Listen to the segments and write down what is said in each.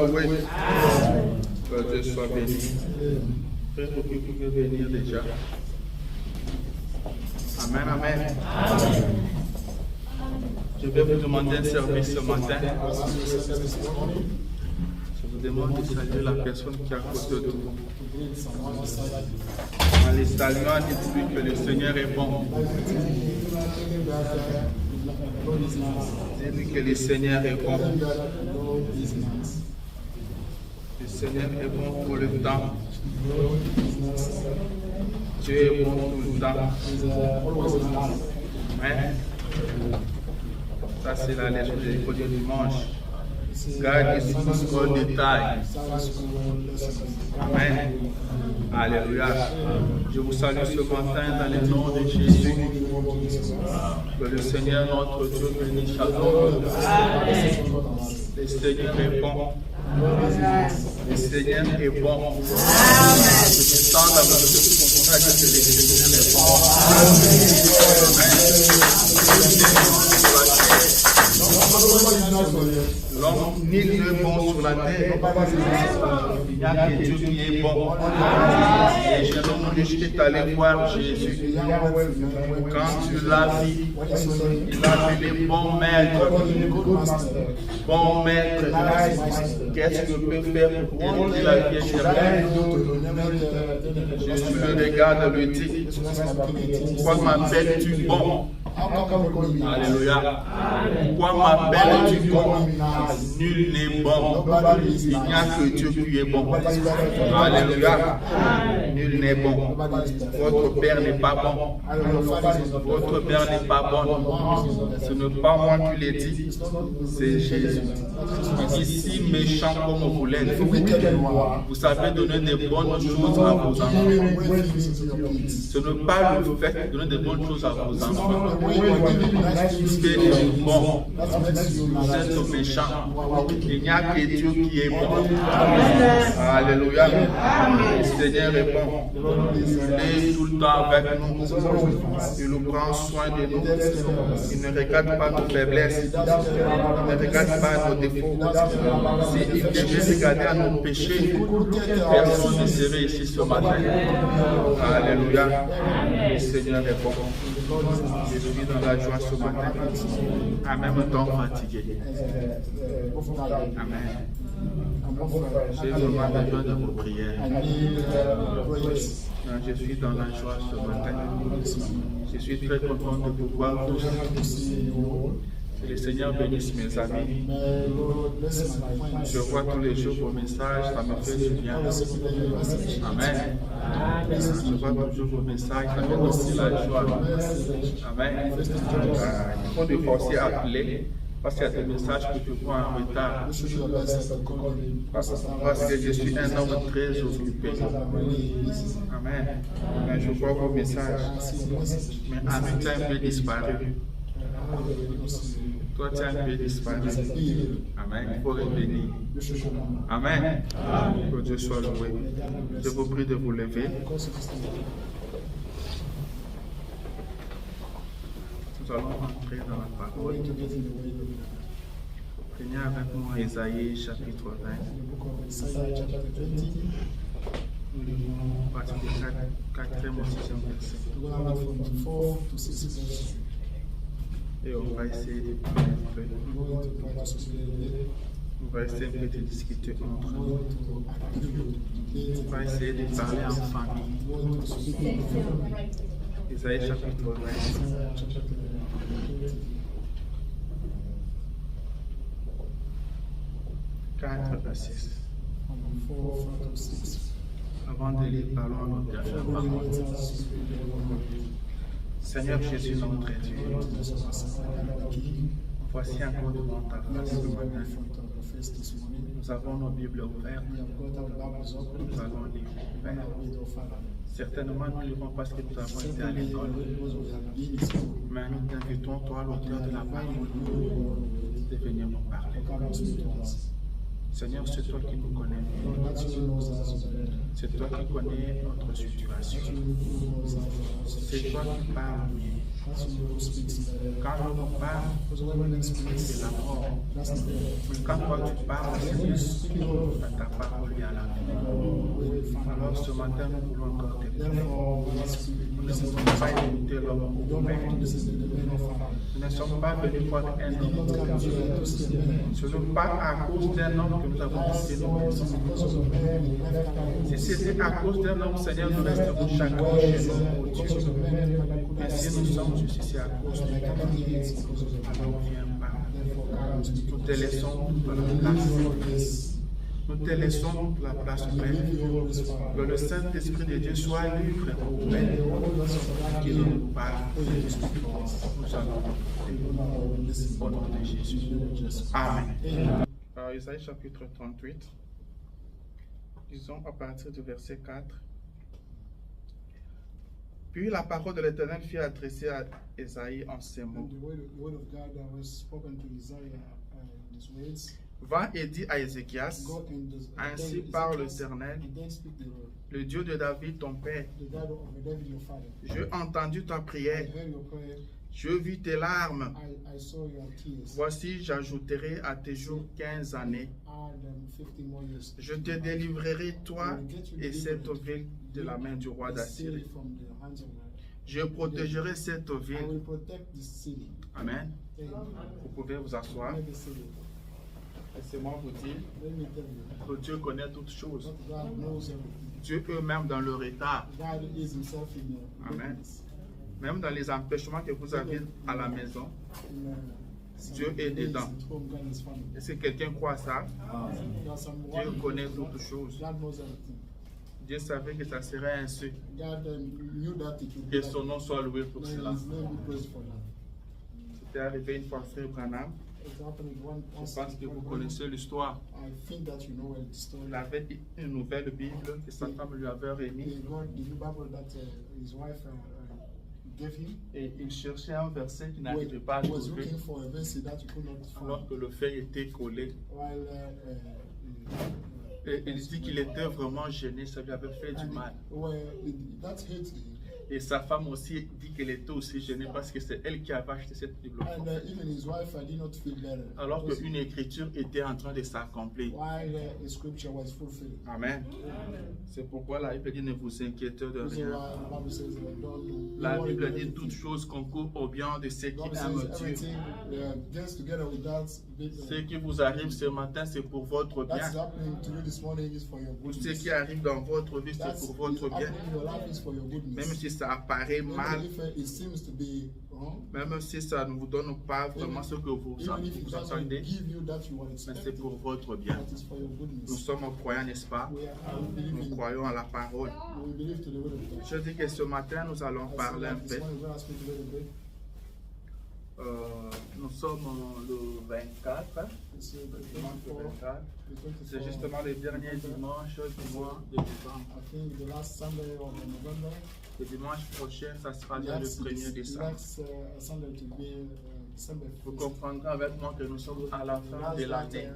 loué. Que Dieu soit béni. Frère, vous pouvez venir déjà. Amen, amen. Je vais vous demander un service ce matin. Je vous demande de saluer la personne qui est à côté de vous. En les saluant, dites-lui que le Seigneur est bon. Dites-lui que le Seigneur est bon. Le Seigneur est bon pour le temps. Dieu est bon tout le temps. Amen. Ça, c'est la leçon de l'école du dimanche. Garde jusqu'au détail. Amen. Alléluia. Je vous salue ce matin dans le nom de Jésus. Que le Seigneur notre Dieu bénisse chacun. Le Seigneur est bon. Le Seigneur est bon. Je me sens dans votre contact que le Seigneur est bon. L'homme ni ne bon sur la terre. Il n'y a que Dieu qui est bon. Et je suis allé voir Jésus. Quand tu l'as vu, il a appelé bon maître. Bon maître, qu'est-ce que je peux faire pour aider la vie éternelle? Jésus le regarde et lui dit, pourquoi m'appelles-tu bon? Alléluia. Pourquoi m'appelles-tu bon? Nul n'est bon. Il n'y a que Dieu qui est bon. Alléluia. Nul n'est bon. Votre Père n'est pas bon. Votre Père n'est pas bon. Ce n'est pas moi qui l'ai dit, c'est Jésus. Il dit, si méchant comme vous l'êtes, vous savez donner des bonnes choses à vos enfants. Ce n'est pas le fait de donner des bonnes choses à vos enfants. Puisque Dieu est bon, vous êtes méchants. Il n'y a que Dieu qui est bon. Alléluia. Le Seigneur est bon. Il est tout le temps avec nous. Il nous prend soin de nous. Il ne regarde pas nos faiblesses. Il ne regarde pas nos défauts. S'il devait regarder à nos péchés, personne ne serait ici ce matin. Alléluia. Le Seigneur est bon. Je suis dans la joie ce matin, en même temps fatigué. Amen. J'ai vraiment besoin de vos prières. Je suis dans la joie ce matin. Je suis très content de vous voir tous. Que le Seigneur bénisse mes amis. Je vois tous les jours vos messages, ça me fait du bien. Amen. Je vois toujours vos messages, ça me donne aussi la joie. Amen. Il faut nous forcer à appeler. Parce qu'il y a des messages que je vois en retard. Parce que je suis un homme très occupé. Amen. Mais je vois vos messages. Mais en même temps, un peu disparu. Toi, tu es un peu disparu. Amen. Il faut revenir. Amen. Que Dieu soit loué. Je vous prie de vous lever. Nous allons entrer dans la parole. Prenez avec moi Isaïe chapitre 20. Nous lisons à partir du 4e au 6e verset. Et on va essayer de parler. On va essayer de discuter entre nous. On va essayer de parler en famille. Isaïe chapitre 20. 4 à 6. Avant de lire, parlons à notre dernière parole. Seigneur Jésus, notre Dieu, voici encore devant ta face ce matin. Nous avons nos Bibles ouvertes. Nous allons lire. Certainement, nous ne lirons pas parce que nous avons été à l'école. Mais nous t'invitons, toi, l'auteur de la parole, de venir nous parler. Seigneur, c'est toi qui nous connais. C'est toi qui connais notre situation. C'est toi qui parles. Quand l'homme parle, c'est la mort. Mais quand toi tu parles, c'est ta parole vient à la vie. Alors ce matin, nous voulons encore te dire. Nous ne sommes pas imiter l'homme au Père. Nous ne sommes pas venus contre un homme. Ce n'est pas à cause d'un homme que nous avons quitté nos maisons. Si c'était à cause d'un homme, Seigneur, nous resterons chacun chez nous, au Dieu. Mais si nous sommes juste ici à cause de toi, alors viens pas. Nous te laissons dans la place. Nous te laissons la place, Père. Que le Saint-Esprit de Dieu soit libre au Père. Qu'il nous parle. Nous allons au nom de Jésus. Amen. Isaïe chapitre 38. Disons à partir du verset 4. Puis la parole de l'Éternel fut adressée à Isaïe en ces mots. Va et dis à Ézéchias, ainsi parle l'Éternel, le Dieu de David, ton père. J'ai entendu ta prière, je vis tes larmes. Voici, j'ajouterai à tes jours 15 années. Je te délivrerai, toi et cette ville, de la main du roi d'Assyrie. Je protégerai cette ville. Amen. Vous pouvez vous asseoir. Laissez-moi vous dire que Dieu connaît toutes choses. Dieu eux-mêmes dans leur état. Amen. Même dans les empêchements que vous avez à la maison, Dieu est dedans. Est-ce que quelqu'un croit ça? Dieu connaît toutes choses. Dieu savait que ça serait ainsi. Que son nom soit loué pour cela. C'était arrivé une fois, frère Branham. Je pense que vous connaissez l'histoire. Il avait une nouvelle Bible que sa femme lui avait remise. Et il cherchait un verset qui n'arrivait pas à trouver, alors que le fait était collé. Et il dit qu'il était vraiment gêné, ça lui avait fait du mal. Et sa femme aussi dit qu'elle était aussi gênée parce que c'est elle qui avait acheté cette Bible. Alors qu'une écriture était en train de s'accomplir. Amen. C'est pourquoi la Bible dit ne vous inquiétez de rien. La Bible dit toutes choses concourent au bien de ceux qui aiment Dieu. Ce qui vous arrive ce matin, c'est pour votre bien. Ce qui arrive dans votre vie, c'est pour votre bien. Même si ça apparaît mal, même si ça ne vous donne pas vraiment ce que vous attendez, mais c'est pour votre bien. Nous sommes croyants, n'est-ce pas? Nous croyons à la parole. Je dis que ce matin, nous allons parler un peu. Nous sommes le 24, c'est justement le dernier dimanche du mois de décembre. Le dimanche prochain, ça sera bien le 1er décembre. Vous comprendrez avec moi que nous sommes à la fin de l'année.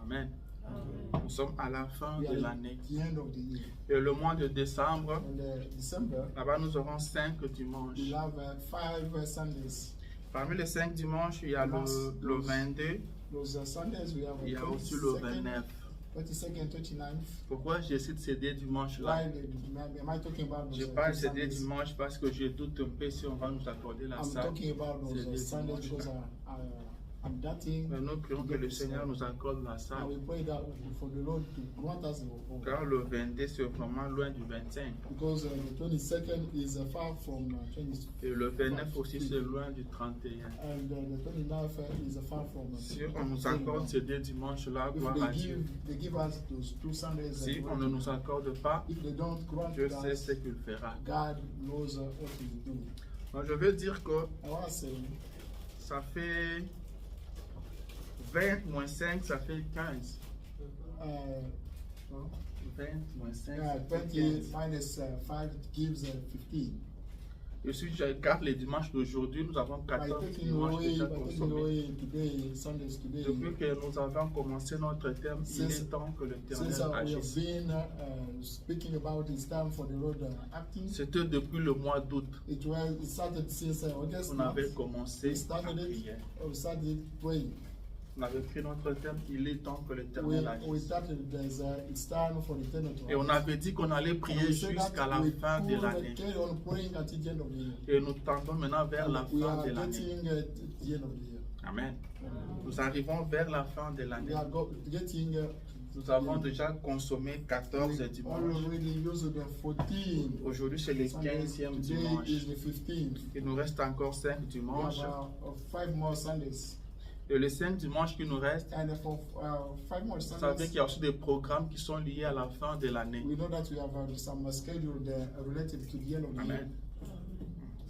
Amen. Nous sommes à la fin de l'année. Et le mois de décembre, là-bas nous aurons 5 dimanches. Parmi les 5 dimanches, il y a le 22, il y a aussi le 29. Pourquoi je cite ces 2 dimanches-là? Je parle ces 2 dimanches parce que je doute un peu si on va nous accorder la salle. Mais nous prions que le Seigneur nous accorde la salle. Car le 22 c'est vraiment loin du 25. Et le 29 aussi c'est loin du 31. Si on nous accorde ces 2 dimanches-là, gloire à Dieu. Si on ne nous accorde pas, Dieu sait ce qu'il fera. Donc je veux dire que ça fait 20 moins 5, ça fait 15. 20 moins 5, 20 minus 5 gives 15. Et si je regarde les dimanches d'aujourd'hui, nous avons 14 dimanches déjà consommés. Depuis que nous avons commencé notre terme, il est temps que l'Éternel agisse. C'était depuis le mois d'août. On avait commencé à prier. On avait pris notre thème, il est temps que l'Éternel agisse. Et on avait dit qu'on allait prier jusqu'à la fin de l'année. Et nous tendons maintenant vers la fin de l'année. Amen. Nous arrivons vers la fin de l'année. Nous avons déjà consommé 14 dimanches. Aujourd'hui, c'est le 15e dimanche. Il nous reste encore 5 dimanches. Et les 5 dimanches qui nous restent, vous savez qu'il y a aussi des programmes qui sont liés à la fin de l'année. Amen.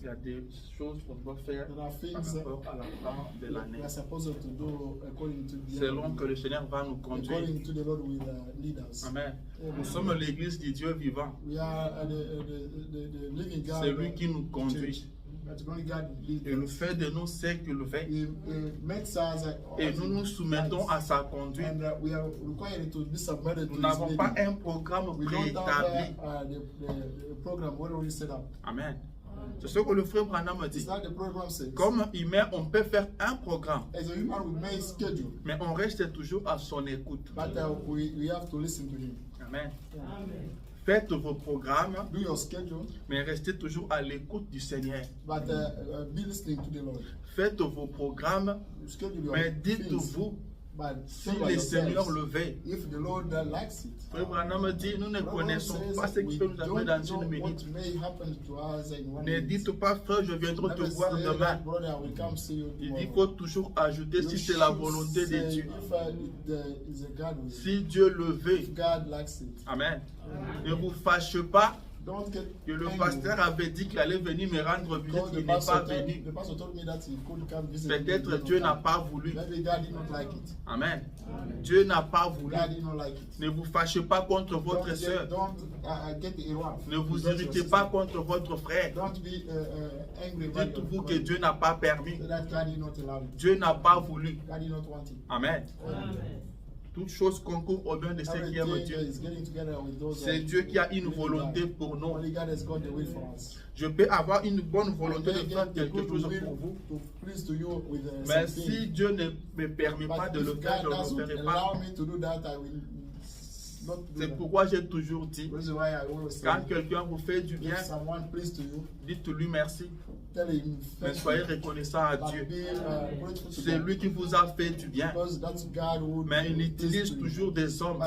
Il y a des choses qu'on doit faire par rapport à la fin de l'année. Selon que le Seigneur va nous conduire. Amen. Nous sommes l'église du Dieu vivant. C'est lui qui nous conduit. Et le fait de nous ce qu'il fait. Et nous nous soumettons à sa conduite. Nous n'avons pas un programme préétabli. Amen. C'est ce que le frère Branham dit. Comme humain, on peut faire un programme. Mais on reste toujours à son écoute. Amen. Faites vos programmes, mais restez toujours à l'écoute du Seigneur. Faites vos programmes, mais dites-vous si le Seigneur le veut. Frère Branham dit, nous ne connaissons pas ce qui peut nous arriver dans une minute. Ne dites pas, frère, je viendrai te voir demain. Il dit, il faut toujours ajouter si c'est la volonté de Dieu. Si Dieu le veut. Amen. Ne vous fâchez pas. Que le pasteur avait dit qu'il allait venir me rendre visite, il n'est pas venu. Peut-être Dieu n'a pas voulu. Amen. Dieu n'a pas voulu. Ne vous fâchez pas contre votre soeur. Ne vous irritez pas contre votre frère. Dites-vous que Dieu n'a pas permis. Dieu n'a pas voulu. Amen. Toute chose concourt au bien de ceux qui aiment Dieu. C'est Dieu qui a une volonté pour nous. Je peux avoir une bonne volonté de faire quelque chose pour vous. Mais si Dieu ne me permet pas de le faire, je ne le ferai pas. C'est pourquoi j'ai toujours dit, quand quelqu'un vous fait du bien, dites-lui merci. Mais soyez reconnaissant à Dieu. C'est lui qui vous a fait du bien. Mais il utilise toujours des hommes.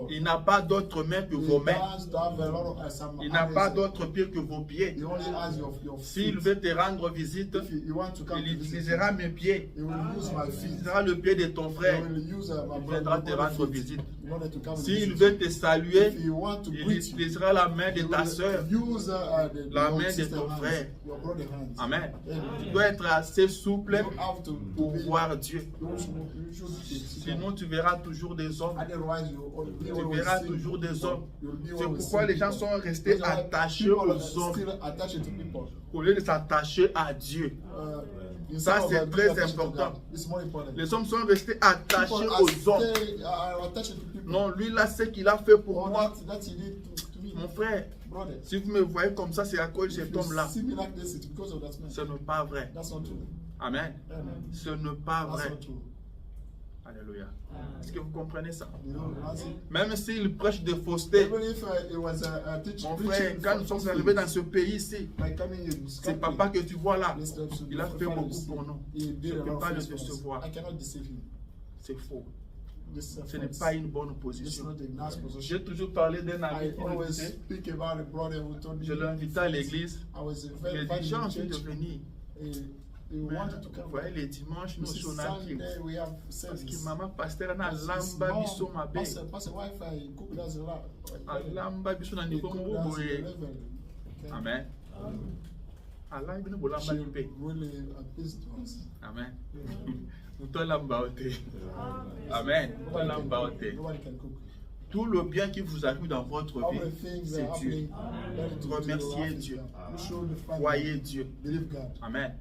Il n'a pas d'autres mains que vos mains. Il n'a pas d'autres pieds que vos pieds. S'il veut te rendre visite, il utilisera mes pieds. Il utilisera le pied de ton frère. Il viendra te rendre visite. S'il veut te saluer, il utilisera la main de ta soeur, la main de ton frère. Amen. Tu dois être assez souple pour voir Dieu. Sinon, tu verras toujours des hommes. Tu verras toujours des hommes. C'est pourquoi les gens sont restés attachés aux hommes au lieu de s'attacher à Dieu. Ça, c'est très important. Les hommes sont restés attachés aux hommes. Non, lui, là, ce qu'il a fait pour moi. Mon frère, si vous me voyez comme ça, c'est à cause de cet homme-là. Ce n'est pas vrai. Amen. Ce n'est pas vrai. Alléluia. Est-ce que vous comprenez ça? Même s'il prêche de fausseté, mon frère, quand nous sommes arrivés dans ce pays-ci, c'est papa que tu vois là. Il a fait beaucoup pour nous. Je ne peux pas le décevoir. C'est faux. Ce n'est pas une bonne position. J'ai toujours parlé d'un ami qui je l'ai invité à l'église. Il a dit, j'ai envie de venir. Mais, vous voyez, les dimanches, nous sommes aquí. Parce que maman pasteur na lamba biso mabe. Lamba biso na niveau boye. Amen. Allah ibn bolamba lipe. Amen. Nous lamba ote. Amen. Lamba ote. Tout le bien qui vous arrive dans votre All vie, the things that c'est are Dieu. happening, to Remerciez your Dieu. life, you should find Croyez Dieu. believe God. Amen.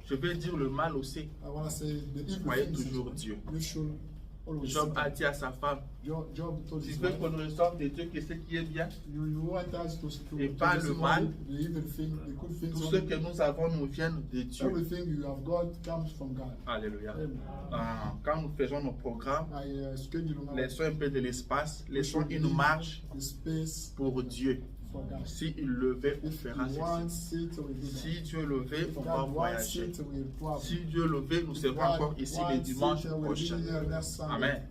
Je vais dire le mal aussi. I want to say the evil Croyez things toujours Dieu. you should always Job say. a dit à sa femme, Job told tu his veux wife, qu'on ressorte de Dieu que ce qui est bien, you want us to Et pas le mal. the evil thing, the good things. tout only. ce que nous avons nous vient de Dieu. Everything you have got comes from God. Alléluia. Amen. Quand nous faisons nos programmes, I schedule now laissons un peu de l'espace, laissons une marge the space pour Dieu. for God. S'il le veut, on If fera He ceci. wants it, we do that. Si Dieu le veut, If on va God wants voyager. it, we travel. Si Dieu le veut, nous serons encore ici le dimanche prochain. Amen.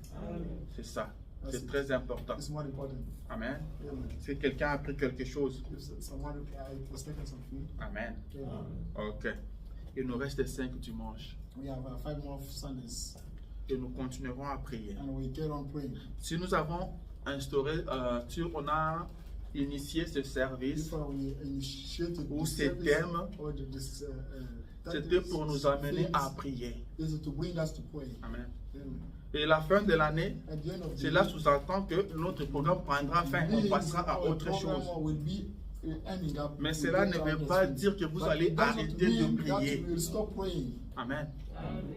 C'est ça. C'est très important. It's more important. Amen. Amen. Si quelqu'un a appris quelque chose, If someone has taken something, Amen. amen. Ok. Il nous reste 5 dimanches. We have 5 more Sundays, Et nous continuerons à prier. and we carry on praying. Si nous avons instauré, on a initié ce service, Before we initiated Ou this ces service, thèmes, or this, c'était pour nous amener à things, prier. is to bring us to pray. Amen. Amen. Et la fin de l'année, At the end of the cela day, sous-entend que notre programme prendra fin. On passera à our autre program chose. will be ending up. Mais with cela ne that veut time pas next dire week. que vous But allez it does not arrêter de mean that prier. we will stop praying. Amen.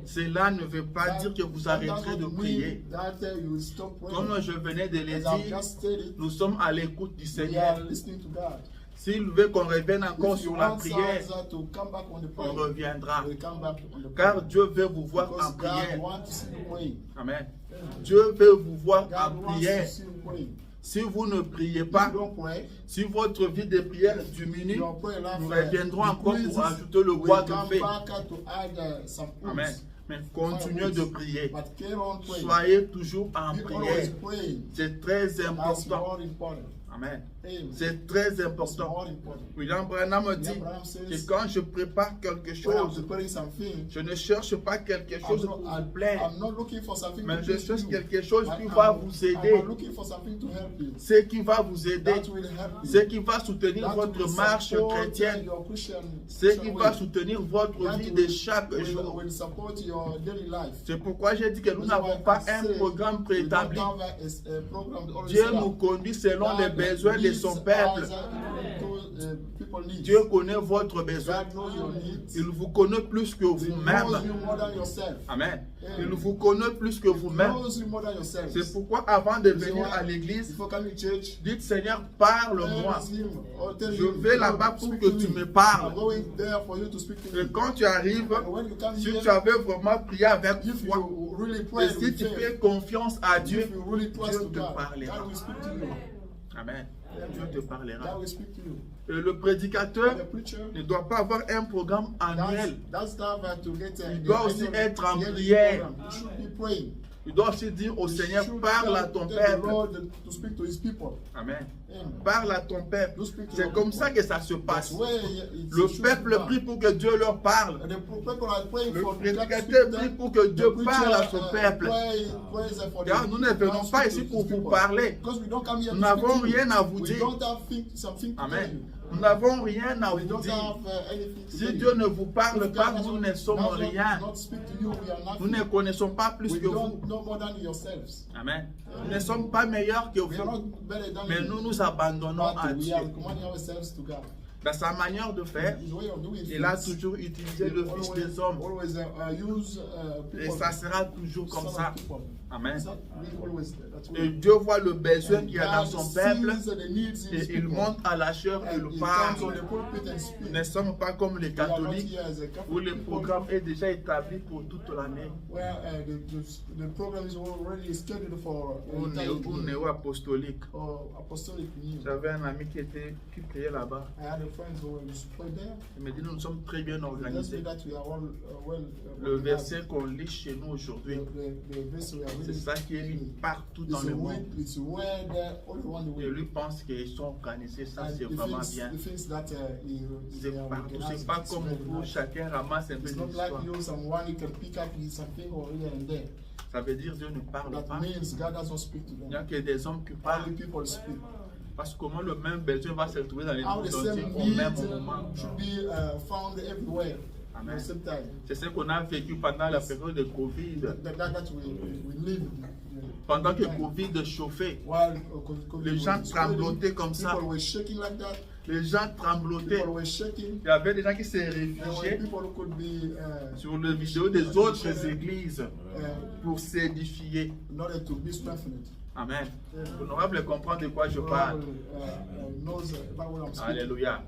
Cela ne veut pas dire que vous arrêterez de prier. That you will stop praying. Comme je venais de le As I've dire, just stated, nous sommes à l'écoute du we Seigneur. are listening to God. S'il veut qu'on revienne encore If you sur la want prière, us to come back on the on prayer, reviendra. we'll come back on the Car prayer. Dieu veut vous voir en Because God prière. wants to see you praying. Amen. Dieu veut vous voir en God wants prière. to see you praying. Si vous ne priez If pas, you don't pray, si votre vie de prière diminue, your prayer life, nous reviendrons encore decreases. pour ajouter le We'll bois de come feu. back to add some Amen. fruits. Mais continuez de prier. But carry on praying. Soyez toujours en Be always prière. praying. C'est très That's important. more important. Amen. Amen. C'est très It's important. more important. William Branham dit William Branham says, que quand je prépare quelque When I'm chose, preparing something, je ne cherche pas quelque chose pour vous plaire, I'm not looking for something mais to je please cherche you. quelque chose qui I'm- va vous aider. I'm looking for something to help you. Ce qui va vous aider, That will help you. ce qui va soutenir That votre will marche support chrétienne, your Christian ce qui va way. soutenir votre That vie will- de chaque jour. will support your daily life. C'est pourquoi j'ai dit que nous n'avons pas un programme préétabli. Dieu nous conduit selon les besoins de son peuple. Dieu connaît votre besoin. Il vous connaît plus que vous-même. Amen. Il vous connaît plus que vous-même. C'est pourquoi avant de venir à l'église, dites Seigneur, parle-moi. Je vais là-bas pour que tu me parles. Et quand tu arrives, si tu avais vraiment prié avec foi, et si tu fais confiance à Dieu, Dieu te parlera. Amen. Dieu te parlera. Et le prédicateur ne doit pas avoir un programme annuel. Il doit aussi être en prière. Il doit aussi dire au Seigneur, parle à ton peuple. Amen. Parle à ton peuple. C'est comme ça que ça se passe. Le peuple prie pour que Dieu leur parle. Le prédicateur prie pour que Dieu parle à son peuple. Car nous ne venons pas ici pour vous parler. Nous n'avons rien à vous dire. Amen. Nous n'avons rien à vous dire. Si Dieu ne vous parle pas, nous ne sommes rien. Nous ne connaissons pas plus que vous. Amen. Nous ne sommes pas meilleurs que vous. Mais nous nous abandonnons à Dieu. Dans sa manière de faire, il a toujours utilisé le Fils des hommes. Et ça sera toujours comme ça. Amen. Et Dieu voit le besoin qu'il y a dans son peuple et il monte à la chair et il parle. Nous ne sommes pas comme les catholiques où le programme est déjà établi pour toute l'année. Ou néo-apostolique. J'avais un ami qui priait là-bas. Il me dit nous sommes très bien organisés. Le verset qu'on lit chez nous aujourd'hui, c'est ça qui est lu partout dans le monde. Et lui pense qu'ils sont organisés, ça c'est vraiment bien. C'est partout, c'est pas comme vous, chacun ramasse un peu d'histoire. Ça veut dire Dieu ne parle pas. Il n'y a que des hommes qui parlent. Parce que comment le même besoin va se retrouver dans les mondes au même moment. Amen. C'est ce qu'on a vécu pendant la période de Covid. Pendant que Covid chauffait, While les gens tremblotaient comme ça. People were shaking like that. Les gens tremblotaient. People were shaking. Il y avait des gens qui se There were réfugiaient people who could be sur les vidéos des autres églises pour s'édifier. in order to be strengthened. Amen. L'honorable comprend de quoi je parle. Knows about what I'm speaking. Alléluia.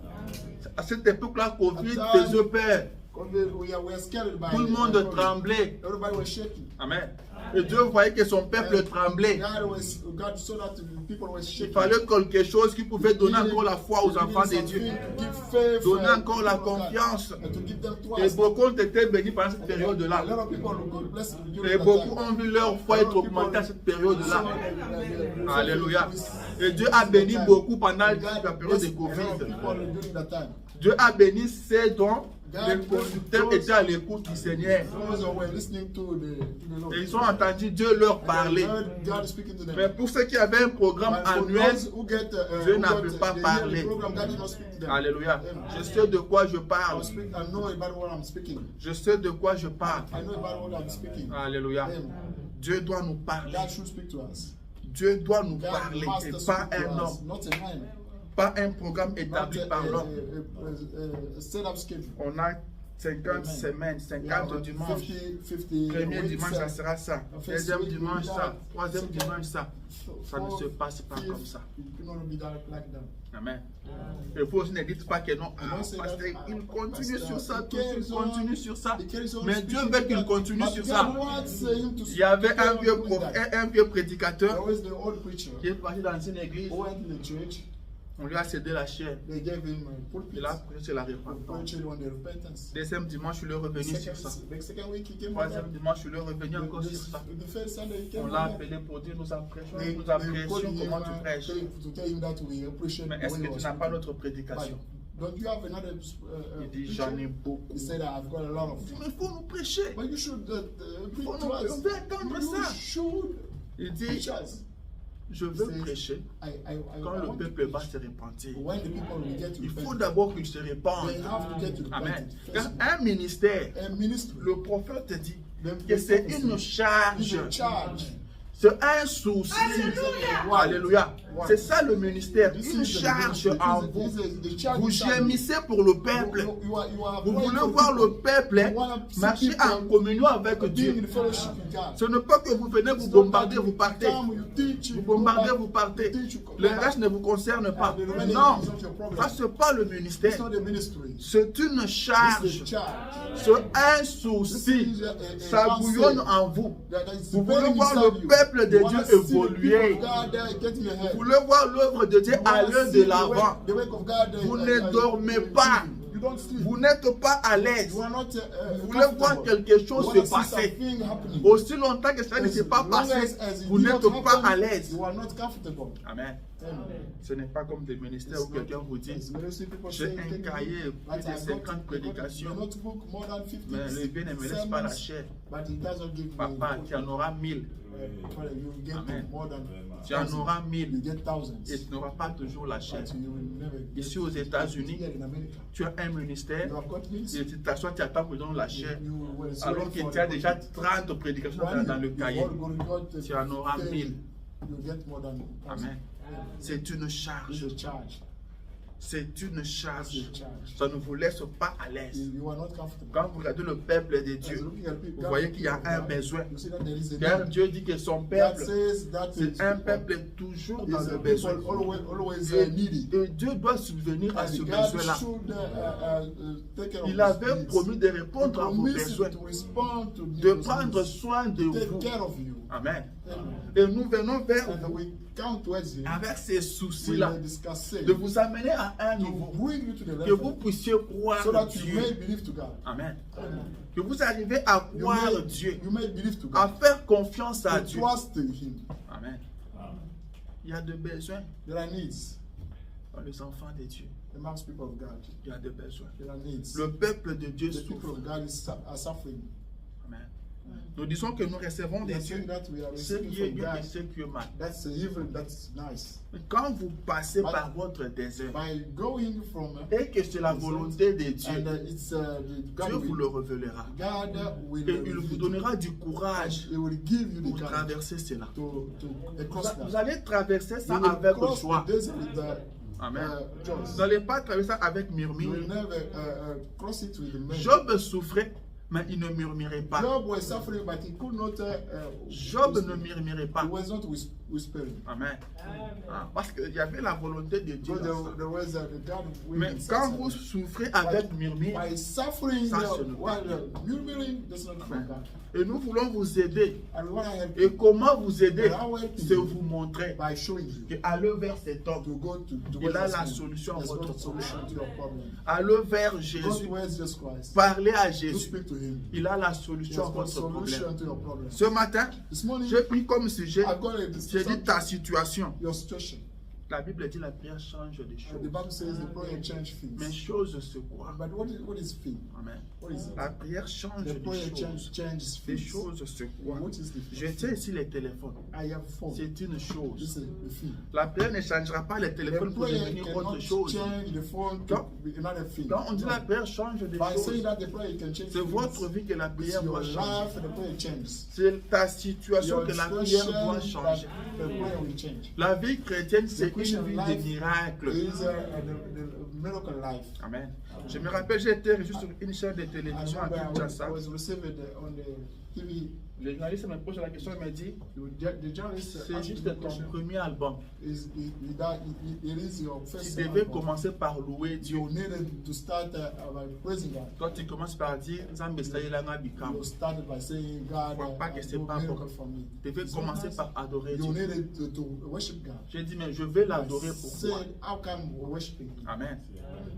À cette époque-là, Covid faisait peur. We were scared by Tout le monde COVID. tremblait. Everybody was shaking. Amen. Et Dieu voyait que son peuple tremblait. God saw that people were Il shaking. fallait quelque chose qui pouvait donner encore la foi aux enfants de Dieu. Donner encore la confiance. Et beaucoup ont été bénis pendant cette période-là. Et beaucoup ont vu leur foi être augmentée à cette période-là. Alléluia. Et Dieu a béni beaucoup pendant la période de Covid. Dieu a béni ces dons. Les conducteurs étaient à l'écoute du Seigneur. Et ils ont entendu Dieu leur parler. Mais pour ceux qui avaient un programme annuel, Dieu n'a pu pas parler. Alléluia. Je sais de quoi je parle. Je sais de quoi je parle. Alléluia. Dieu doit nous parler. Dieu doit nous parler et pas un homme. Pas un programme établi par l'homme. On a 50 semaines, 50 dimanches. Premier dimanche, ça sera ça. Deuxième dimanche, ça. Troisième dimanche, ça. Ça ne se passe pas comme ça. Amen. Et vous ne dites pas que non. Parce qu'il continue sur ça, toujours continue sur ça. Mais Dieu veut qu'il continue sur ça. Il y avait un vieux prédicateur qui est parti dans une église. On lui a cédé la chair. Il a prêché la repentance. Deuxième dimanche, il est revenu sur ça. Troisième dimanche, il est revenu encore sur ça. On l'a appelé pour dire nous apprécions comment tu prêches. Mais est-ce que tu n'as pas notre prédication? Il dit j'en ai beaucoup. Mais il faut nous prêcher. Il faut nous entendre ça. Il dit je veux prêcher quand le peuple va se repentir. Il faut d'abord qu'il se répande. Amen. Car un ministère, le prophète dit que c'est une charge. C'est un souci. Alléluia. C'est ça le ministère. Une charge en vous. Vous gémissez pour le peuple. Vous voulez voir le peuple marcher en communion avec Dieu. Ce n'est pas que vous venez vous bombarder, vous partez. Vous bombardez, vous partez. Le reste ne vous concerne pas. Non. Ça, ce n'est pas le ministère. C'est une charge. C'est un souci. Ça bouillonne en vous. Vous voulez voir le peuple de Dieu évoluer. Vous voulez voir l'œuvre de Dieu aller de l'avant. Vous ne dormez pas. Vous n'êtes pas à l'aise. Vous voulez voir quelque chose se passer. Aussi longtemps que ça ne s'est pas passé, vous n'êtes pas à l'aise. Amen. Ce n'est pas comme des ministères où quelqu'un vous dit j'ai un cahier, plus de 50 prédications, mais le bien ne me laisse pas la chair. Papa, tu en auras 1000. Amen. Tu en auras 1000 et tu n'auras pas toujours la chair. Ici aux États-Unis, tu as un ministère et tu t'assois, tu attends pour donner la chair. Alors que tu as déjà 30 prédications dans le cahier. Tu en auras 1000. Amen. C'est une charge. C'est une charge. Ça ne vous laisse pas à l'aise. Quand vous regardez le peuple de Dieu, vous voyez qu'il y a un besoin. Car Dieu dit que son peuple, c'est un peuple toujours dans le besoin. Et Dieu doit subvenir à ce besoin-là. Il avait promis de répondre à vos besoins, de prendre soin de vous. Amen. Et nous venons vers vous avec ces soucis-là, de vous amener à un niveau, que vous puissiez croire Dieu. Amen. Que vous arrivez à croire Dieu, à faire confiance à Dieu. Amen. Il y a des besoins dans les enfants de Dieu. Il y a des besoins. Le peuple de Dieu souffre. Amen. Nous disons que nous recevons We des are dieux saying that we are ce receiving qui est from bien et God. ce qui est mal. That's evil, that's nice. Mais quand vous passez But- par votre désert By going from et que c'est la volonté de Dieu, and it's God Dieu vous will, le révélera. God will Et il vous reveal it. donnera du courage He will give you the pour courage traverser cela. to Vous, cross vous that. allez traverser ça You will avec cross joie. the desert with Amen. joy. Vous n'allez pas traverser ça avec You murmure. will never cross it with the men. Job souffrait, mais il ne murmurait pas. Job was suffering, but he could not. Job ne murmurait He pas. was not whispering. Amen. Ah, parce qu'il y avait la volonté de Dieu. But dans ça. there was the God will Mais inside quand him. vous souffrez avec murmure, By suffering, Ça, c'est le while murmuring does not come Amen. back. Et nous voulons vous aider. And we want to help Et you comment vous aider? How help C'est you? vous montrer by showing you qu'aller vers cet homme, to go to il a this la man. solution à There's votre got a solution to your problem. aller vers Go Jésus, towards Jesus Christ. parler à To Jésus. speak to him. Il a la He solution à has got votre problème. solution to your problem. Ce matin, This morning, j'ai pris comme sujet, I've got a j'ai discussion. dit ta situation. Your situation. La Bible dit la prière change des The choses. Bible says the prayer change Mais things. choses se croient. But what is faith? Amen. What is it? La prière change The des prayer choses. changes Des things. choses se croient. What is the Je faith? tiens ici les téléphones. I have four. C'est une This chose. is the faith. La prière ne changera pas les The téléphones pour prayer devenir autre cannot chose. change the phone Donc- to be another thing. Quand on dit la prière change des By saying choses, that the prayer can change c'est votre things. vie que la It's prière your doit changer. life and the prayer changes. C'est ta situation Your que la situation prière doit that changer. the prayer will change. La vie chrétienne, c'est une Christian vie de life miracles. is the miracle life. Amen. Je me rappelle, j'ai été reçu sur une chaîne de I télévision à remember Kinshasa. I was received on the TV. Le journaliste me pose la question, il me dit, The journalist c'est asked juste me the ton question, premier album. it is your Tu first devais album. commencer par louer Dieu. You needed to start by praising God. Quand tu commences par dire, Nzambe Sayelanga Bikam, You started by saying, God, Crois pas que c'est do pas miracle bon. for me. tu devais It's not commencer nice. par adorer You Dieu. needed to worship God. J'ai dit, mais je vais I l'adorer pourquoi? said, how come we worshiping Him? Amen.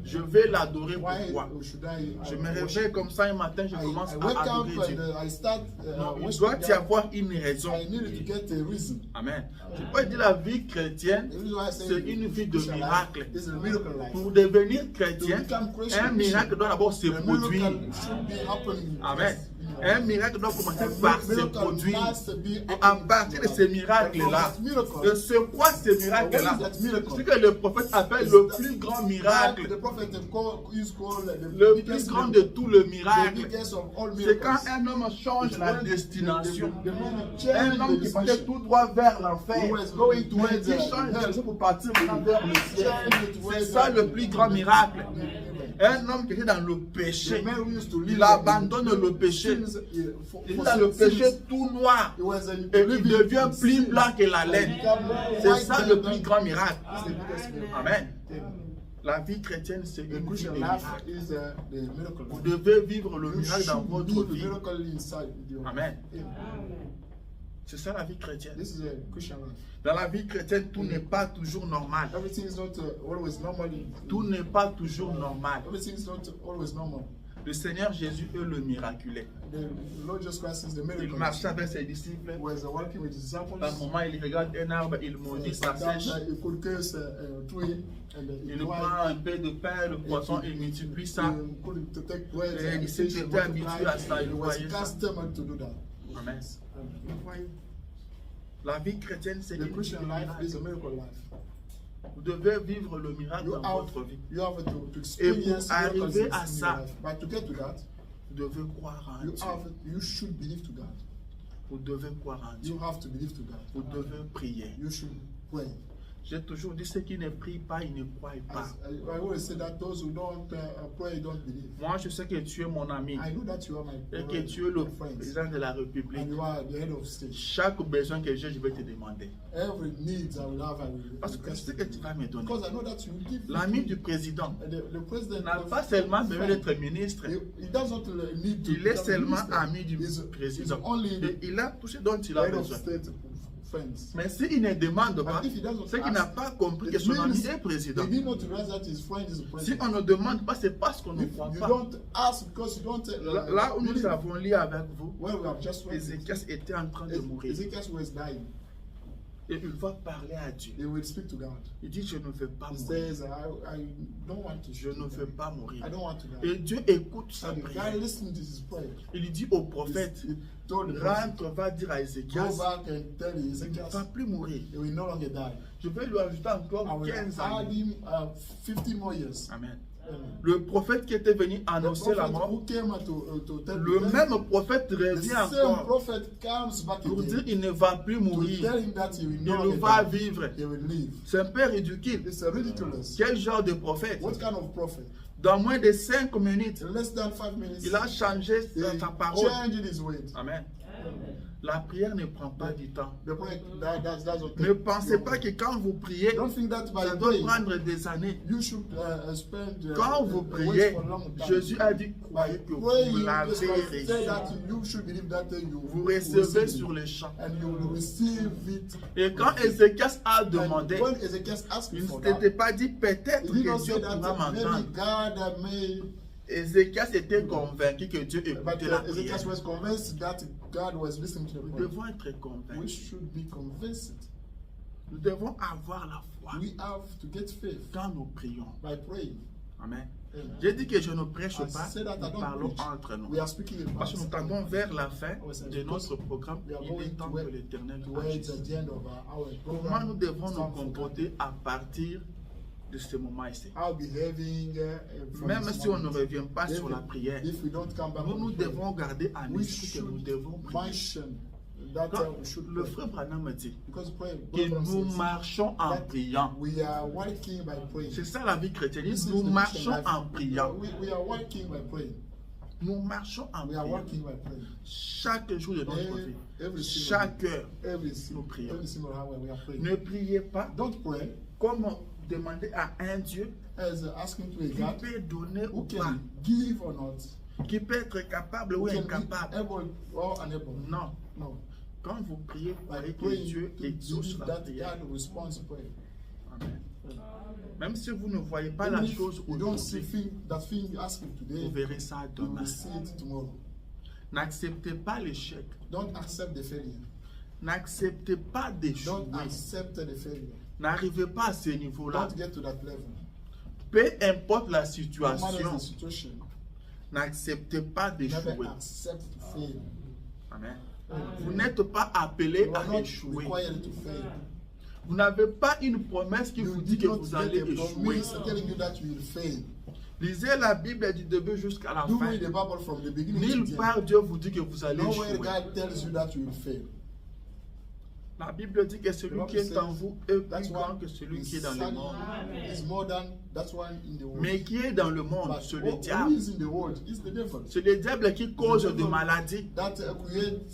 Je vais l'adorer Why pourquoi? should I Je me worship réveille comme ça un matin, je commence I wake à up adorer Dieu. and I start Non, il worshiping doit y God. avoir une raison. I needed to get a reason. Amen. Je peux dire la vie chrétienne, The reason why I say c'est une vie de Christian life miracle. is a miracle life. Pour devenir chrétien, To become Christian, un miracle doit d'abord se The produire. miracle should be happening. Amen. Yes. Un miracle doit commencer A par se miracle produire. must be Et à happening partir de in ces your life. miracles-là, And from that miracle, c'est quoi ces miracles-là? What is that miracle? Ce que le prophète appelle le plus grand miracle, The prophet is called the le plus biggest grand de miracle. tout le The miracle. biggest of all C'est quand miracles. un homme change la destination. The man Un changed homme the qui partait destination. tout droit vers l'enfer, Who was going going towards towards il change de hell. direction pour partir maintenant vers le ciel. Change C'est it ça towards le plus grand miracle. Un homme qui était dans le péché, The man who used to live il abandonne le péché. sins, Il est dans le péché tout noir. He was Et il devient plus blanc que la laine. C'est ça le plus grand miracle. Amen. La vie chrétienne, c'est The une vie Christian de life miracle. is the miracle. Vous devez vivre le You miracle dans should votre be the vie. miracle inside your Amen. life. C'est ça la vie chrétienne. This is a Christian life. Dans la vie chrétienne, tout n'est pas toujours normal. Everything is not always normal. Tout n'est pas toujours normal. Everything is not always normal. Le Seigneur Jésus est le miraculé. The Lord Jesus Christ is the Il miracle. marchait avec ses disciples. He was working with his disciples. Par moment, il regarde un arbre, il maudit sa sèche. He could curse a tree and Il prend un peu de pain, le poisson, il multiplie ça. He could to take bread Et and il fish s'était and habitué multiply. à ça, il He was voyait ça. accustomed to do that. Amen. Vous voyez? La vie chrétienne, c'est The une vie Christian de life miracle. is a miracle life. Vous devez vivre le miracle You dans have, votre vie. you have to Et pour experience miracles arriver in à your ça, life. But to get to that, vous devez croire en Dieu. you should believe to God. Vous devez croire en Dieu. You have to believe to God. Vous devez prier. You should pray. J'ai toujours dit, ceux qui ne prient pas, ils ne croient pas. I always say that those who don't pray don't believe. Moi, je sais que tu es mon ami I know that you are my et que tu es le friend président de la République. and you are the head of state. Chaque besoin que j'ai, je vais te demander. Every need I will have, I will Parce que request c'est ce que tu vas me donner. because I know that you will give. L'ami du président The president n'a pas seulement besoin d'être ministre, he doesn't need to il est become seulement minister. ami du He's président. only Et il a tout ce dont il the a head of besoin. state friends. Mais s'il ne demande pas, But if he doesn't c'est qu'il n'a ask, pas compris it que son ami means est président. He did not realize that his friend is a Si president. on ne demande pas, c'est parce qu'on ne If croit you pas. don't ask because you don't. Là où nous believe. avons lu avec vous, Well, we have just read it. Ézéchias était en train de mourir. Ezekiel was dying. Et il va parler à Dieu. He will speak to God. Il dit, je ne veux pas He mourir. says, I don't want to Je ne die. veux pas mourir. I don't want to Et die. Dieu écoute sa And prière. God listened to his prayer. Il lui dit au prophète, He told the prophet, rentre, va dire à go Ézéchias, back and tell il ne Ezekiel, va plus mourir. he will no longer die. Je vais lui ajouter I encore will 15 add années. him 15 more years. Amen. Amen. Le prophète qui était venu The annoncer la prophet mort, who came to tell le the death, même prophète the revient same encore prophet comes back pour dire again il ne va plus to mourir. tell him that he will no Il longer va die. vivre. He will live. C'est un peu ridicule. It's ridiculous. Quel genre de prophète? What kind of prophet? Dans moins de 5 minutes, In less than 5 minutes, il a changé he sa parole. changed his ways. Amen. La prière ne prend pas du temps. The prayer, that's what Ne pensez pas que quand vous priez, Don't think that by ça doit praying, prendre des années. you should spend Quand vous wait priez, for a long time. Jésus a dit, By croyez que vous praying, l'avez just like say reçu. that you should believe that you Vous will recevez receive sur it. le champ. And you will receive it. Et quand Ézéchias a And demandé, when Ezekiel asked il for ne that, s'était pas dit peut-être he did que not Dieu say that pourra maybe m'entendre. God may. Ézéchias était convaincu que Dieu But écoutait la prière. Ezekiel was convinced that God was listening to the Nous prayer. devons être We convaincus. should be convinced. Nous devons avoir la foi We have to get faith quand nous prions. by praying. Amen. Amen. J'ai dit que je ne prêche I pas, said that I nous don't parlons preach. entre nous. We are speaking in Parce que nous tendons vers la fin de notre programme. We are Il est going temps que l'Éternel towards agisse. the end of our Comment program. nous devons It's nous time for God. comporter à partir de ce moment ici? How behaving from Même this si on ne moment. revient pas If- sur la prière, If we don't come back nous, on nous prayer, devons garder en we esprit que nous should devons prier. mention that Quand we should le pray. frère Branham me dit Because prayer, que Brother nous says marchons en that priant. we are working by praying. C'est ça la vie chrétienne. This is Nous the marchons Christian en life. priant. We are working by praying. Nous marchons en We are priant. working by praying. Chaque jour de notre vie, Every single chaque heure, Every nous single, prions. every single hour we are praying. ne priez pas Don't pray comme demander à un Dieu as asking to a qui God peut donner ou who pas, can give or not, qui peut être capable who ou can be incapable. able or unable. Non. No. Quand vous priez, By croyez que praying, Dieu to exauce believe la that prière. God responds to prayer. Amen. Même si vous ne voyez pas la Even if chose you don't see aujourd'hui, that thing you ask him vous today, verrez ça you demain. will see it tomorrow. N'acceptez pas l'échec. Don't accept the failure. N'acceptez pas d'échouer. Don't accept the failure. N'arrivez pas à ce niveau-là. Don't get to that level. Peu importe la No matter situation, the situation, n'acceptez pas never d'échouer. accept to fail. Amen. Vous n'êtes pas appelé You are à not échouer. required to fail. Vous n'avez pas une promesse qui You vous dit did que not vous get allez a échouer. promise telling you that you will fail. Lisez la Bible du début jusqu'à la You fin. read the Bible from the beginning to Nulle the end. part Dieu vous dit que vous allez Nowhere échouer. God tells you that you will fail. La Bible dit que celui qui est en vous est That's plus grand one que celui qui est is dans le sunny, monde. is more than that one in the world. Mais qui est dans le monde, But c'est who le diable. is in the world is the devil. C'est le diable qui cause des maladies. That creates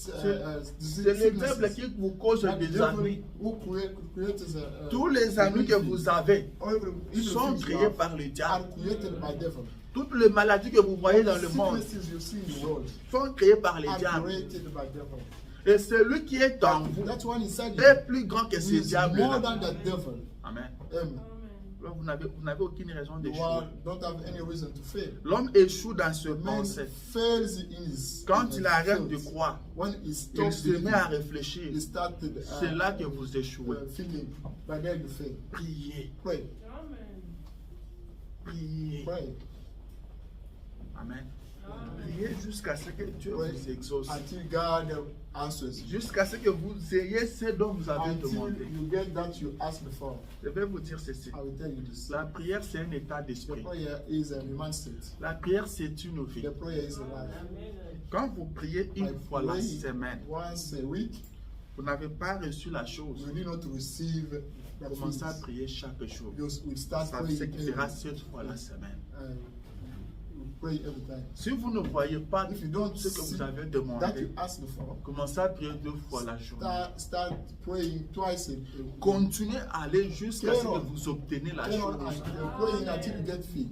C'est le diable sicknesses. qui vous cause That des devil ennuis. who creates Tous les ennuis que vous avez everything sont you créés have par le are diable. created by devil. Toutes les maladies que vous voyez dans le All monde the sicknesses you see in the world sont créées par le are diable. created by devil. Et celui qui est en vous That one inside you est plus grand que ce is more diable-là. than the devil. Amen. Amen. Alors, vous n'avez aucune raison You d'échouer. don't have any reason to fail. L'homme échoue dans ce The man pensée. fails in his Quand in il his arrête de fails. croire, When he il stops se met à believing, réfléchir. he started C'est là que vous échouez. thinking, by then you fail. Priez, Pray, priez. pray, Amen. Priez jusqu'à ce que Dieu pray vous exauce. until God answers you. Jusqu'à ce que vous ayez ce dont vous avez Until demandé. you get that you asked for. Je vais vous dire ceci. I will tell you this. La prière, c'est un état The d'esprit. prayer is a human state. La prière, c'est une vie. The prayer is a life. Quand vous priez une By fois la praying semaine, once a week, vous n'avez pas reçu la chose. you need not to receive that Commencez à things. prier chaque jour. You will start Ça praying ce qui fera every, 7 fois la semaine. you pray every time. Si vous ne voyez pas If you don't ce que see vous avez that demandé, you asked for, commencez à prier 2 fois la journée. start praying twice a week. Continuez à aller jusqu'à ce que Carry on. vous obtenez la Carry on chose. and praying until you get filled.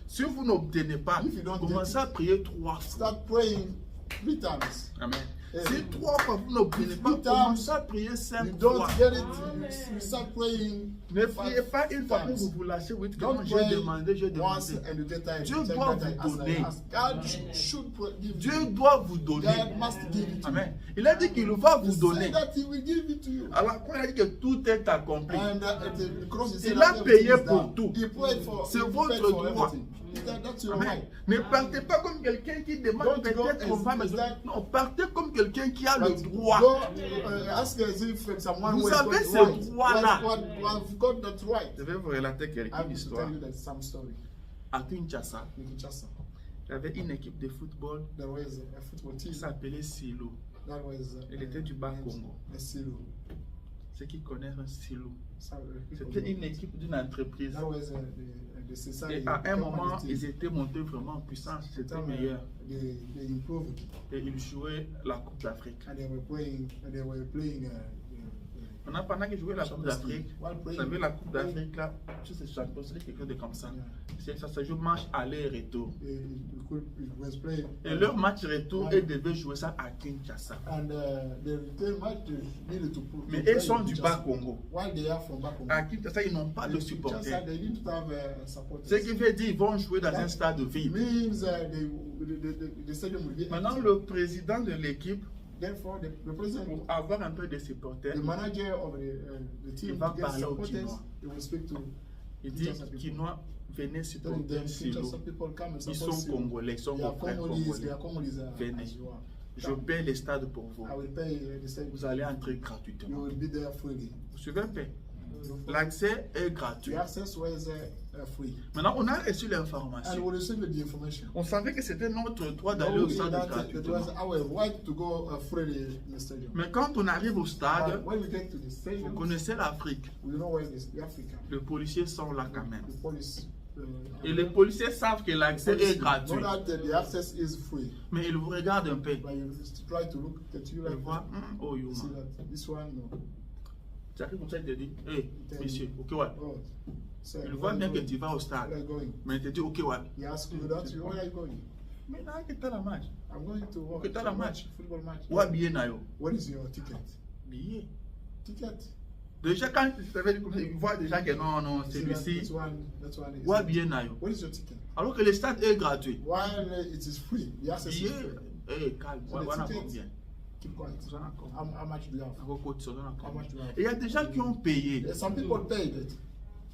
Si vous n'obtenez pas, If you don't commencez get à prier 3 fois. Start praying 3 times. Amen. Si 3 fois vous n'obtenez pas, commencez à prier 5 You don't fois. get it, you start praying. Ne priez pas une fois pour vous lâcher. Oui, Don't j'ai pray demandé. once and you get tired. Dieu You doit get tired vous as I donner. ask. God should give Dieu you. doit vous donner. God must give it to you. Amen. Il a dit qu'il va vous He donner. said that he will give it to you. Alors, quand il a dit que tout est accompli, And the cross he said il that a payé everything is pour done. tout. He prayed for, C'est he votre paid for droit. everything. That's your Amen. right. Ne partez pas comme quelqu'un qui demande Don't go peut-être qu'on va as me that- Non, partez comme quelqu'un qui a le But droit. go, ask as if someone Vous who has avez got ce right. droit-là. Who has got that right. Je vais vous relater I quelques have to histoires. tell you that some story. À Kinshasa, In Kinshasa, il y avait une équipe de football there was a football team qui s'appelait Silo. that was Il était du bas Congo. a silo. Ceux qui connaissent un Silo. So, C'était une équipe d'une entreprise. that was the society. Et à un moment, company team. ils étaient montés vraiment en puissance. C'était meilleur. They improved Et ils jouaient la Coupe d'Afrique. and they were playing Maintenant, pendant qu'ils jouaient la Coupe d'Afrique, while vous playing. savez, la Coupe d'Afrique, là, tu sais, c'est quelque chose de comme ça. Ça se joue match aller-retour. It was playing. Et leur match retour, ils devaient jouer ça à Kinshasa. And the return match needed to put. Mais to ils play sont in du Kinshasa. bas Congo. While they are from back home. À Kinshasa, ils n'ont pas de In supporters. Kinshasa, they need to have supporters. Ce qui veut dire qu'ils vont jouer dans un stade It vide. means the stadium will be Maintenant, empty. le président de l'équipe, Therefore, the president, pour avoir un peu de supporters, the manager of the team, Il va to get parler aux supporters, Quinois. he will speak to il dit Kinshasa people. Kinois, venez Telling supporter them, Silo. Kinshasa people come and Ils support sont Silo. congolais, ils sont They vos are frères Congolese, congolais. they are Congolese Venez. as you are. Je paie les stades pour vous. I will pay the same. Vous allez entrer You gratuitement. will be there freely. Vous suivez un peu? L'accès est gratuit. The access was free. Maintenant, on a reçu And l'information. we received the information. On savait que c'était notre droit d'aller au Knowing stade that it gratuitement. was our right to go freely in the stadium. Mais quand on arrive au stade, When we get to the vous stadium, connaissez l'Afrique. we know where it is, the Africa. Les policiers sont là quand même. The police. Et les policiers savent que l'accès est gratuit. Know that the access is free. Mais ils vous regardent un peu. But you try to look at you Ils like voient, oh, you see Yuma. that this one, no. Tu arrives comme ça, il te dit, hé, monsieur, ok, ouais. Oh, sir, Il where voit are bien you que going? tu vas au stade. Where are you going? Mais il te dit, ok, ouais. He asks you that, where are you going? Maintenant, que tu as la match. I'm going to watch Que t'as la match. football match. Ouais, billet na yo. What is your ticket? Billet. Ticket. Déjà, quand ils voient déjà que non, non, You see that celui-ci. that's one is. Ouais, billet na yo. What is your ticket? Alors que le stade est gratuit. While it is free, the access is Billet, free. calme, So ouais, the on a ticket- combien? Keep quiet. On a combien? How much do you have? À vos côtés, on a How combien? much do you have? Et il y a des gens qui ont payé. Some people paid it.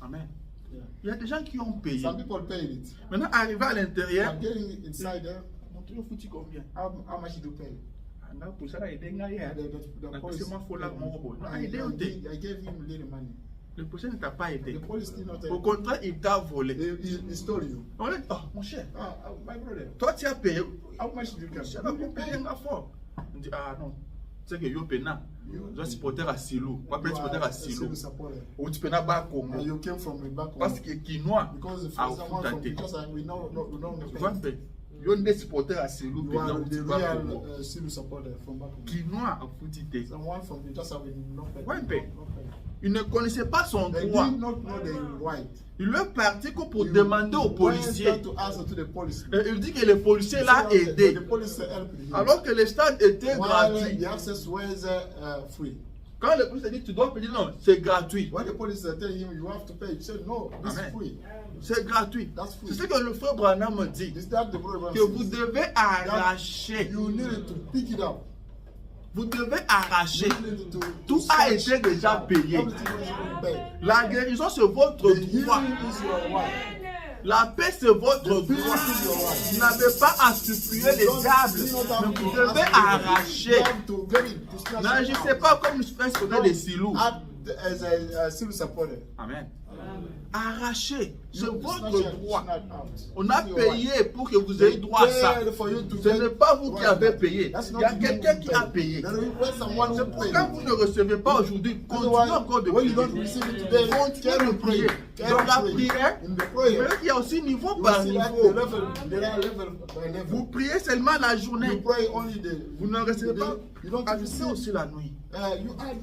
Amen. Yeah. Il y a des gens qui ont payé. Some people paid it. Maintenant, arrivé à l'intérieur, I'm getting inside there. montre-le foutu combien? How much did you pay? Anda pour ça, il est gagné. The police. C'est moi, faut là, mon robot. Non, il est I ôté. gave him little money. Le prochain ne t'a pas aidé. The police did not. Au contraire, il t'a volé. He stole you. On dit, oh, mon cher, My brother. toi tu as payé. How much did you get? Tu as payé un fort. On dit, ah non, tu sais que yo pena. Je suis supporter à Silo. Moi, je suis supporter à Silo. supporter. Ou tu pena pas And Congo. you came from the back home. Parce que Kinois Because a from someone from foutatté. because we know Tu vois un peu. Yo ne supporter à Silo. you Pena are ou the tu vas real Congo. Silu supporter from back home. Kinois a foutité. Someone from Kinshasa will not pay. Ouais, un peu. Not pay. Il ne connaissait pas son They droit. did not know the right. Il est parti que pour demander aux policiers. Went to answer to the police. Et il dit que les policiers l'ont aidé. The police helped him. Alors que le stade était While gratuit. the access was free. Quand le policier dit tu dois payer, non, c'est gratuit. When the police tell him you have to pay, he said no, this Amen. is free. C'est gratuit. That's free. C'est ce que le frère Branham me dit. This that the problem Que vous devez arracher. you need to pick it up. Vous devez arracher. You need to Tout a été déjà payé. Everything is paid. La guérison, c'est votre The healing droit. is your right. La paix, c'est votre The peace droit. is your right. Vous n'avez pas à supplier les diables. Mais vous devez arracher. Non, je ne sais pas comme je fais ce qu'on a des silous. As a civil supporter. Amen. Arracher. C'est You votre snatch it, droit. snatch out. On a It's your right. payé pour que vous ayez droit à ça. For you to Ce get n'est pas vous qui right. avez payé. That's Il not y a you quelqu'un who qui paid. a payé. Then when someone will pay. Quand vous ne recevez pas aujourd'hui, continuez encore de When you prier. don't receive it today, Continuez de carry prier. pray. Dans la Carry pray. prière, In the vous prayer, voyez qu'il y a aussi niveau you par will see that the niveau. level, there are level by level. Vous priez seulement la You journée. pray only the. Vous ne recevez pas. You don't Ajoutez receive. aussi la nuit. You add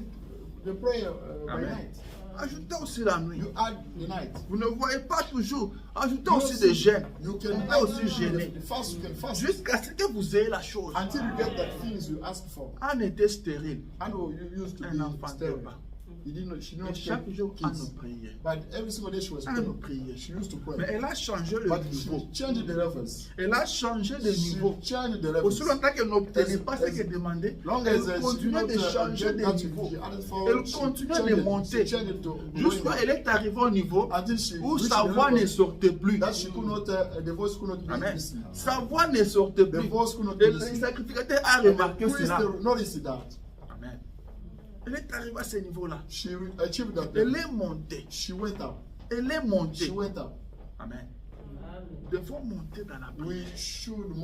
the prayer by Amen. night. Ajoutez aussi la nuit. You add the night. Vous ne voyez pas toujours. Ajoutez aussi des jeûnes. You Vous can pouvez add aussi jeûner. the fast. You can fast Jusqu'à ce que vous ayez la chose. until you get that things you ask for. Anne était stérile. I know you used to Un be enfant sterile. pas. You didn't know, she did Et not chaque take jour, Anne kids. priait. But every single day she was Anne praying. priait. She used to Mais pray. elle a changé le But she niveau. changed the levels. Elle a changé de She niveau. changed the Aussi levels. longtemps qu'elle n'obtenait pas ce As qu'elle demandait, long elle as she continuait de changer de niveau. Elle continuait de monter. Jusqu'à elle est arrivée au niveau où sa voix ne sortait plus. That she could not, the voice could not be Amen. listened. Sa voix ne sortait The plus. voice could not be Et le listened. sacrificateur a And the remarqué priest cela. noticed that. Amen. Elle est arrivée à ce niveau-là. She achieved that. Elle est montée. She went up. Elle est She montée. went up. Amen. Nous devons monter dans la We prière. should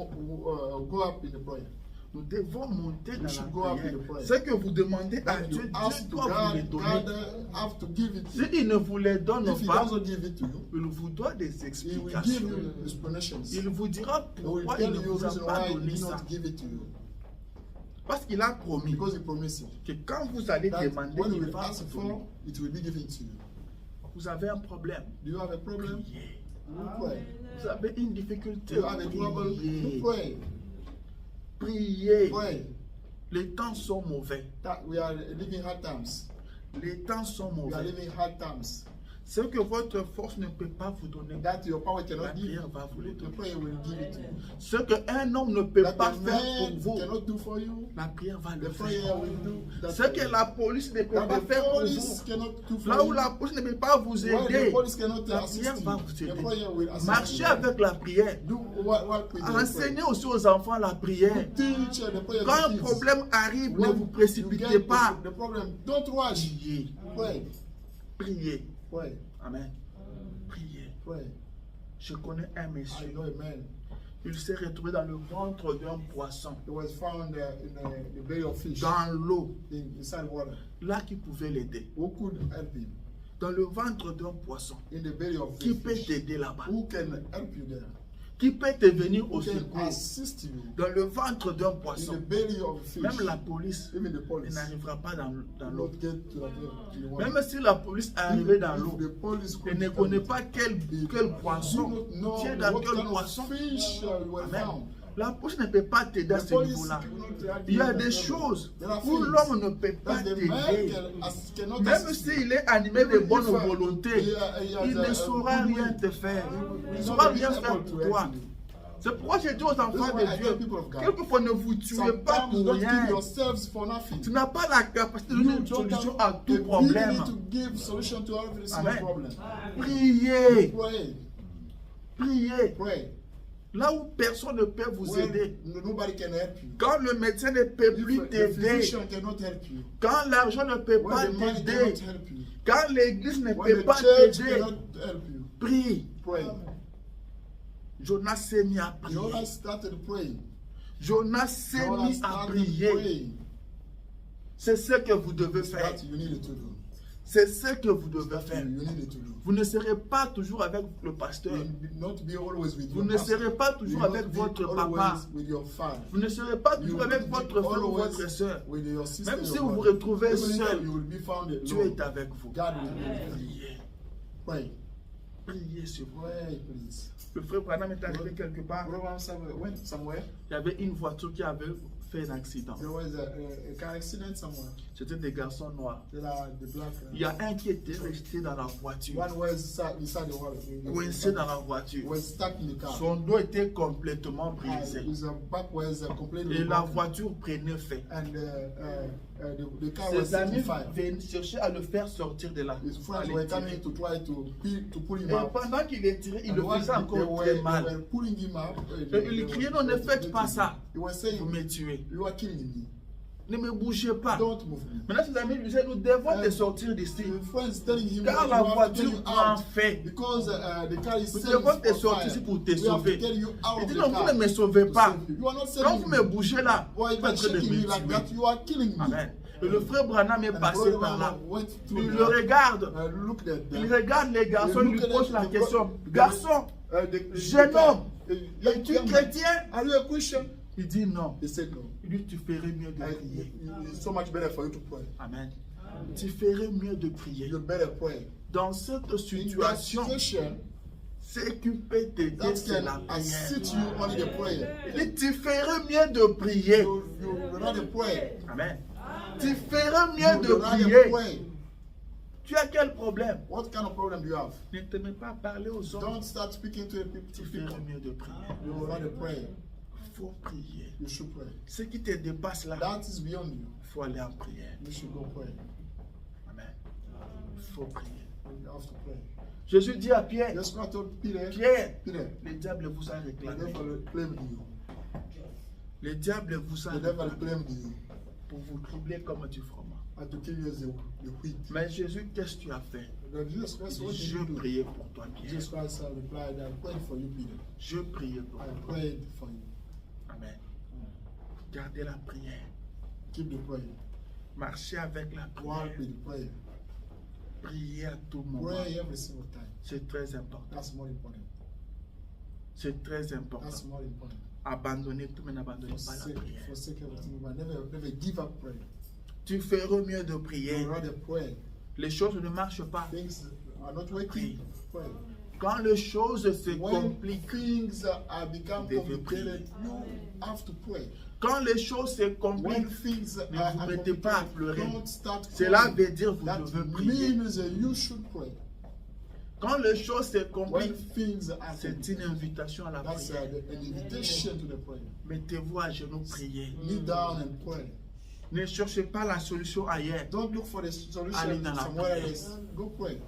go up in the prayer. Nous devons monter dans should la go up in prière. the prayer. Ce que vous demandez à And Dieu, you Dieu ask to doit vous le God, donner. God have to give it to you. S'il ne vous les donne If He pas, doesn't give it to you, il vous donne des He will give explications. you explanations. Il vous dira He will pourquoi tell il ne you vous a reason pas why He donné did ça. not give it to you. Parce qu'il a promis Because He promised it. que quand vous allez That demander, when you il will va ask vous donner. for, it will be given to you. Vous avez un problème. Do you have a problem? Priez. You pray. Vous avez une difficulté. Do you have a trouble? Priez. You pray. Priez. Pray. Les temps sont mauvais. That we are living hard times. Les temps sont We are mauvais. living hard times. Ce que votre force ne peut pas vous donner, That your power la cannot give. prière va vous le The donner. prayer will give it to you. Ce qu'un homme ne peut That pas a faire pour man vous, cannot do for you. la prière va The le faire. prayer will do that. Ce que la police ne peut That pas the faire pour police vous, cannot do for là où you. la police ne peut pas vous Where aider, the police cannot la assist prière va you. vous The aider. prayer will assist Marchez you. avec la prière. Do what with the prayer. Enseignez aussi aux enfants la prière. Teach the prayer Quand to un kids. problème arrive, ne When vous you précipitez get pas. the problem, don't rush. Priez. Pray. Priez. Pray. Amen. Priez. Pray. Je connais un I monsieur. know a man. Il s'est retrouvé dans le ventre d'un poisson, He was found in the belly of fish. dans l'eau, Inside water. là qui pouvait l'aider. Who could help him? Dans le ventre d'un poisson. In the belly of Qui the peut fish. t'aider là-bas? Who can help you there? Qui peut te venir Who au can secours? assist you? Dans le ventre d'un In poisson. the belly of the fish. Même la police Even the elle police. n'arrivera pas dans Will l'eau. not get to the water. Même si la police est arrivée dans If l'eau, the police elle could ne help connaît you, pas quel do poisson, not know tu es dans what quel kind of poisson. fish you were Amen. found. La police ne peut pas t'aider à The ce police niveau-là. will not help Il y you a at des that choses level. There are où things l'homme ne peut pas that the t'aider. man cannot Même assist you. s'il est animé de bonne If, volonté, he has il ne a saura good rien will. te faire. Il ne will saura not be rien able faire to pour help toi. you. C'est pourquoi j'ai dit aux enfants That's why I de tell Dieu, people of God, quelquefois ne vous tuez pas sometimes pour don't kill rien. yourselves for nothing. Tu n'as pas la capacité de donner You une don't solution have à tout the problème. ability to give solution to every single Amen. problem. Priez, Pray. priez. Pray. Là où personne ne peut vous When aider. nobody can help you. Quand le médecin ne peut plus If the t'aider. physician cannot help you. Quand l'argent ne peut pas When the money t'aider. cannot help you. Quand l'église ne When peut the pas church t'aider. cannot help you. Prie. Pray. Jonas s'est mis à prier. Jonas started praying. Jonas s'est Jonas mis à started prier. praying. C'est ce que vous devez faire. That you needed to do. C'est ce que vous devez That faire. you needed to do. Vous ne serez pas toujours avec le pasteur. You will not be always with Vous your ne pastor. serez pas You toujours will avec not be votre always papa. with your father. Vous ne serez pas You toujours will avec be votre frère ou always votre soeur. with your sister Même or si your vous vous brother. retrouvez Even if seul, you will be found Dieu alone. est avec vous. God will be with you. Priez. Pray. Priez sur vous. Pray, please. Le frère Branham est arrivé quelque part. Brother went somewhere. Il y avait une voiture qui avait fait un accident. There was a car accident somewhere. C'était des garçons noirs. There are the black. Il y a un qui était resté dans la voiture, One was inside the water. coincé dans la voiture. Was stuck in the car. Son dos était complètement And brisé. his back was completely Et la broken. voiture prenait feu. And the car was Ses set amis on fire. venaient chercher à le faire sortir de là. His friends were coming to try to pull him Et out. pendant qu'il est tiré, il And le while faisait encore they très mal. were pulling him out. Et il criait, non, ne faites pas ça. He was Vous saying, me tuez. you are killing me. Ne me bougez pas. Don't move me. Maintenant, ses amis lui disaient, nous devons te sortir d'ici. The friends telling him Car that la you have to voiture get you prend out feu. because the car is Nous set devons te on sortir ici fire. pour te We have to sauver. get you out Il of dit, the non, vous car ne me sauvez to pas. save you. You are not Quand saving vous me. me bougez là, vous Why êtes by en train de shaking me me like that, tuer. you are killing me. Amen. Et le frère Branham est And passé Brother par là. Branham went through Il there. le regarde. Look at Il them. regarde les garçons, il lui pose la question. Garçon, The jeune homme, es-tu young man, chrétien? are you a Christian? Il dit non. He said no. Il dit, tu ferais mieux de prier. It's so much better for you to pray. Amen. Tu ferais mieux de prier. You better pray. Dans cette In that situation, situation, ce qui peut t'aider, that c'est la can prière. assist you only the prayer. Et tu ferais mieux de prier. You rather pray. Amen. Tu ferais mieux de You rather prier. pray. Tu as quel problème? What kind of problem do you have? Ne te mets pas à parler aux autres. Don't start speaking to Tu people. ferais mieux de prier. You rather pray. Il faut prier. You should pray. Ce qui te dépasse là, That is beyond you. il faut aller en prière. You should go pray. Amen. Il faut prier. You have to pray. Jésus dit à Pierre, Just God told Peter, Pierre, Peter, le diable vous a the réclamé. devil claimed you. Le diable vous a The devil réclamé claimed you. pour vous troubler comme du froment. And to kill you as the wheat. Mais Jésus, qu'est-ce que tu as fait? Then Jesus Christ, what did Je you do? priais pour toi, Pierre. Jesus Christ replied, I prayed for you, Peter. Je priais pour I toi. prayed for you. Amen. Gardez la prière. Keep the prayer. Marchez avec la Walk prière. with the prayer. Priez à tout moment. Pray every single time. C'est très important. That's more important. C'est très important. That's more important. Abandonnez tout, mais n'abandonnez pas la prière. Forsake everything, but never give up prayer. Tu feras mieux de You prier. rather pray. Les choses ne marchent pas. Things are not working. Pray. Quand les choses se When compliquent, things are become Vous devez prier. complicated, you have to pray. quand les choses se When compliquent, things ne are vous mettez pas à pleurer. don't start Cela crying. veut dire vous That devez prier. means that you should pray. Quand les choses se When compliquent, things are c'est une complicated, invitation à la that's prière. an invitation to the prayer. Mettez-vous à genoux, priez. Kneel down and pray. Ne cherchez pas la solution ailleurs. Don't look for the Allez solution dans la somewhere prière. else. Go pray.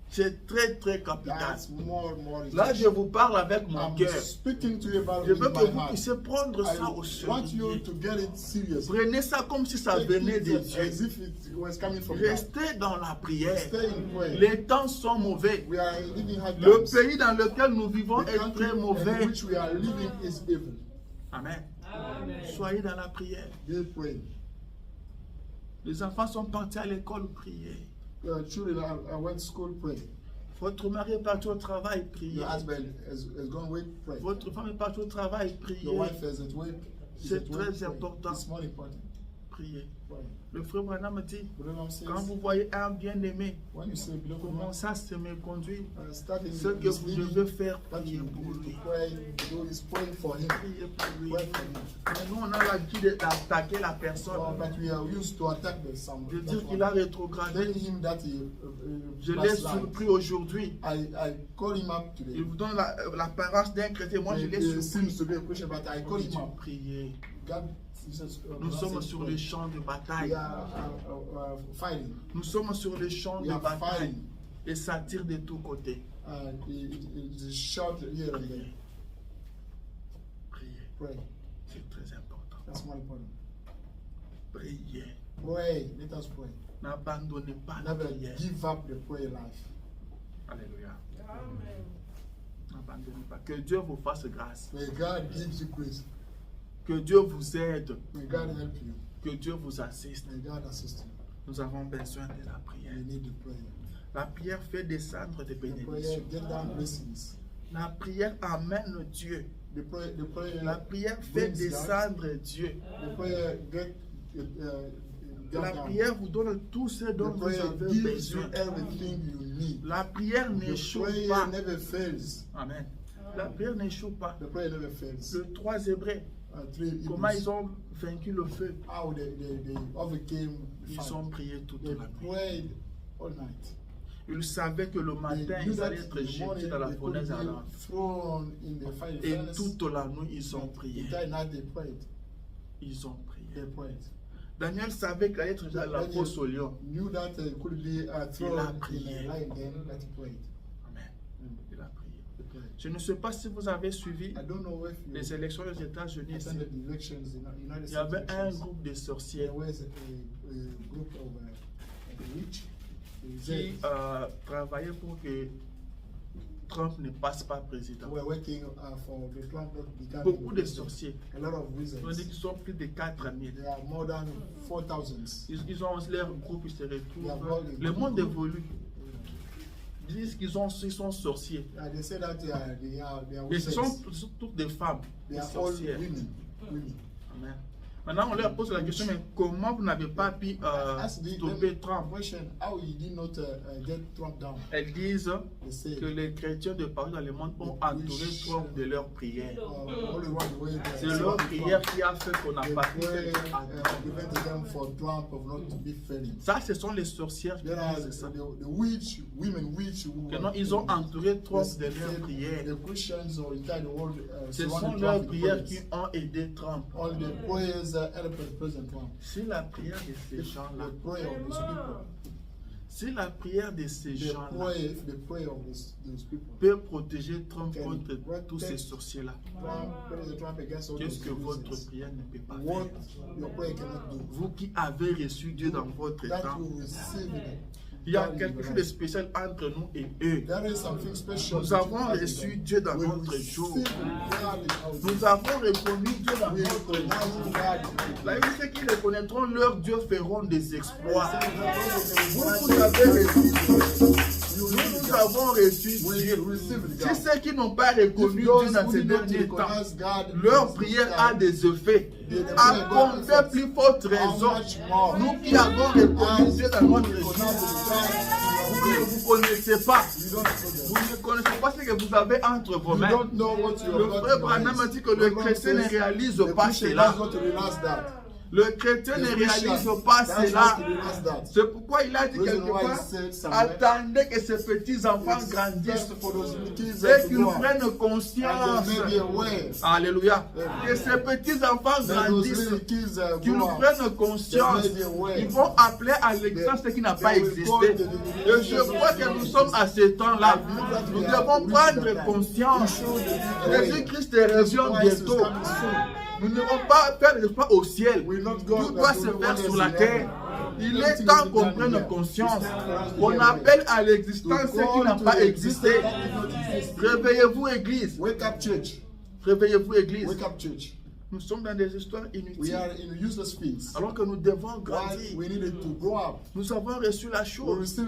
C'est très, très capital. That's more Là, je vous parle avec mon I'm cœur. speaking to you about Je it veux with que my vous heart. puissiez prendre ça au I want you sérieux. to get it serious. Prenez ça comme si ça Take venait it de as Dieu. if it was coming from God. Restez dans la prière. Stay in prayer. Les temps sont mauvais. We are living hard Le times. pays dans lequel nous vivons The est country très in mauvais. which we are living is evil. Amen. Soyez dans la prière. Be praying. Les enfants sont partis à l'école prier. Children are went to school, pray. Votre mari est parti au travail prier. Your husband has gone away, pray. Votre femme est partie au travail prier. Your wife is at work. is C'est at work, très pray. important. It's more important. Prier. Pray. Le frère Branham dit, But then I'm saying, quand vous voyez un bien-aimé, when you say beloved one, commencez à se méconduire. start in Ce que vous devez faire, what prier you pour need lui. to pray, do is pray for him. Priez pour lui. Pray for him. Mais nous, on a l'habitude d'attaquer la personne, But we are used to attack the someone. de dire qu'il a rétrogradé. Telling him that he Je l'ai backslide. surpris aujourd'hui. I call him up today. Il vous donne l'apparence d'un chrétien. Moi, je l'ai He surpris. seems to be a Christian, but I call him up. Prier. God, Jesus, Nous sommes sur le champ de We bataille. are fighting. Nous sommes sur le champ We de are bataille. fighting. Et ça tire de tous côtés. It is shout here and there. Priez. Pray. C'est très important. That's more important. Priez. Pray. Let us pray. N'abandonnez pas la Never prière. give up the prayer life. Alléluia. N'abandonnez pas. Que Dieu vous fasse grâce. May God give you grace. Que Dieu vous aide. May God help you. Que Dieu vous assiste. May God assist you. Nous avons besoin de la prière. You need the prayer. La prière fait descendre des The prayer bénédictions. get down blessings. La prière amène Dieu. The prayer La prière fait brings God. descendre Dieu. The prayer get La down. prière vous donne tout ce dont The vous prayer avez gives you besoin. everything you need. La prière The n'échoue prayer pas. never fails. Amen. La prière n'échoue pas. The prayer never fails. Le 3 Hébreux, Three comment Hebrews, ils ont vaincu le feu? how they overcame the Ils fire. ont prié toute They la nuit. prayed all night. Ils savaient que le They matin, knew ils that allaient in être the jetés morning dans la they could fournaise be ardente. thrown in the fire Et furnace. toute la nuit, ils ont prié. Entire night they prayed. Ils ont prié. They prayed. Daniel savait qu'il allait être dans la Daniel fosse au lion. knew that could be thrown in prié. a lion den, but he prayed. Amen. Il a prié. He prayed. Je ne sais pas si vous avez suivi I don't know if you les élections aux États-Unis. attended the elections in United Il y States. avait un elections. groupe de sorciers There was a group of witch qui travaillaient pour que Trump ne passe pas président. were working for the Trump not becoming Beaucoup de president. sorciers. A lot of On dit reasons. qu'ils sont plus de 4000. There are more than 4,000. Ils ont leur groupe, ils se Yeah, retrouvent. well, Le monde évolue. Ils disent qu'ils sont sorciers. They say that they are Mais ce wizards. sont toutes des femmes, They des are all sorcières. women. Amen. Maintenant, on leur pose la question, mais comment vous n'avez pas pu stopper Trump? How you did not get Trump down? Elles disent que les chrétiens de partout dans le monde ont entouré Trump de leurs prières. C'est leur prière qui a fait qu'on n'a pas pu ça, ce sont les sorcières qui disent ça. Que non, ils ont entouré Trump de leurs prières. Ce sont leurs prières qui ont aidé Trump. Si la prière de ces gens-là, si la prière de ces gens-là peut protéger Trump contre tous ces sorciers-là, qu'est-ce que votre prière ne peut pas faire? Vous qui avez reçu Dieu dans votre temps, il y a quelque chose de spécial entre nous et eux. Nous avons reçu Dieu dans notre jour. Nous avons reconnu Dieu dans notre jour. La Bible dit qu'ils reconnaîtront leur Dieu, feront des exploits. Vous avez reçu. Nous avons reçu Dieu. Si ceux qui n'ont pas reconnu Dieu dans ces derniers temps, leur prière a des effets. À combien plus forte raison, nous qui avons reconnu Dieu dans notre jour, vous ne connaissez pas. Vous ne connaissez pas ce que vous avez entre vos mains. Le frère Branham a dit que le chrétien ne réalise pas cela. Le chrétien ne réalise pas cela. C'est pourquoi il a dit quelque part, attendez que ces petits-enfants grandissent et qu'ils prennent conscience. Alléluia. Que ces petits-enfants grandissent, qu'ils prennent conscience. Ils vont appeler à l'existence ce qui n'a pas existé. Et je crois que nous sommes à ce temps-là. Nous devons prendre conscience. Jésus-Christ revient bientôt. Nous ne devons pas faire l'espoir au ciel. Tout doit se faire sur la terre. Il est temps qu'on prenne conscience. On appelle à l'existence ce qui n'a pas existé. Réveillez-vous, Église. Réveillez-vous, Église. Nous sommes dans des histoires inutiles. Alors que nous devons grandir. Nous avons reçu la chose.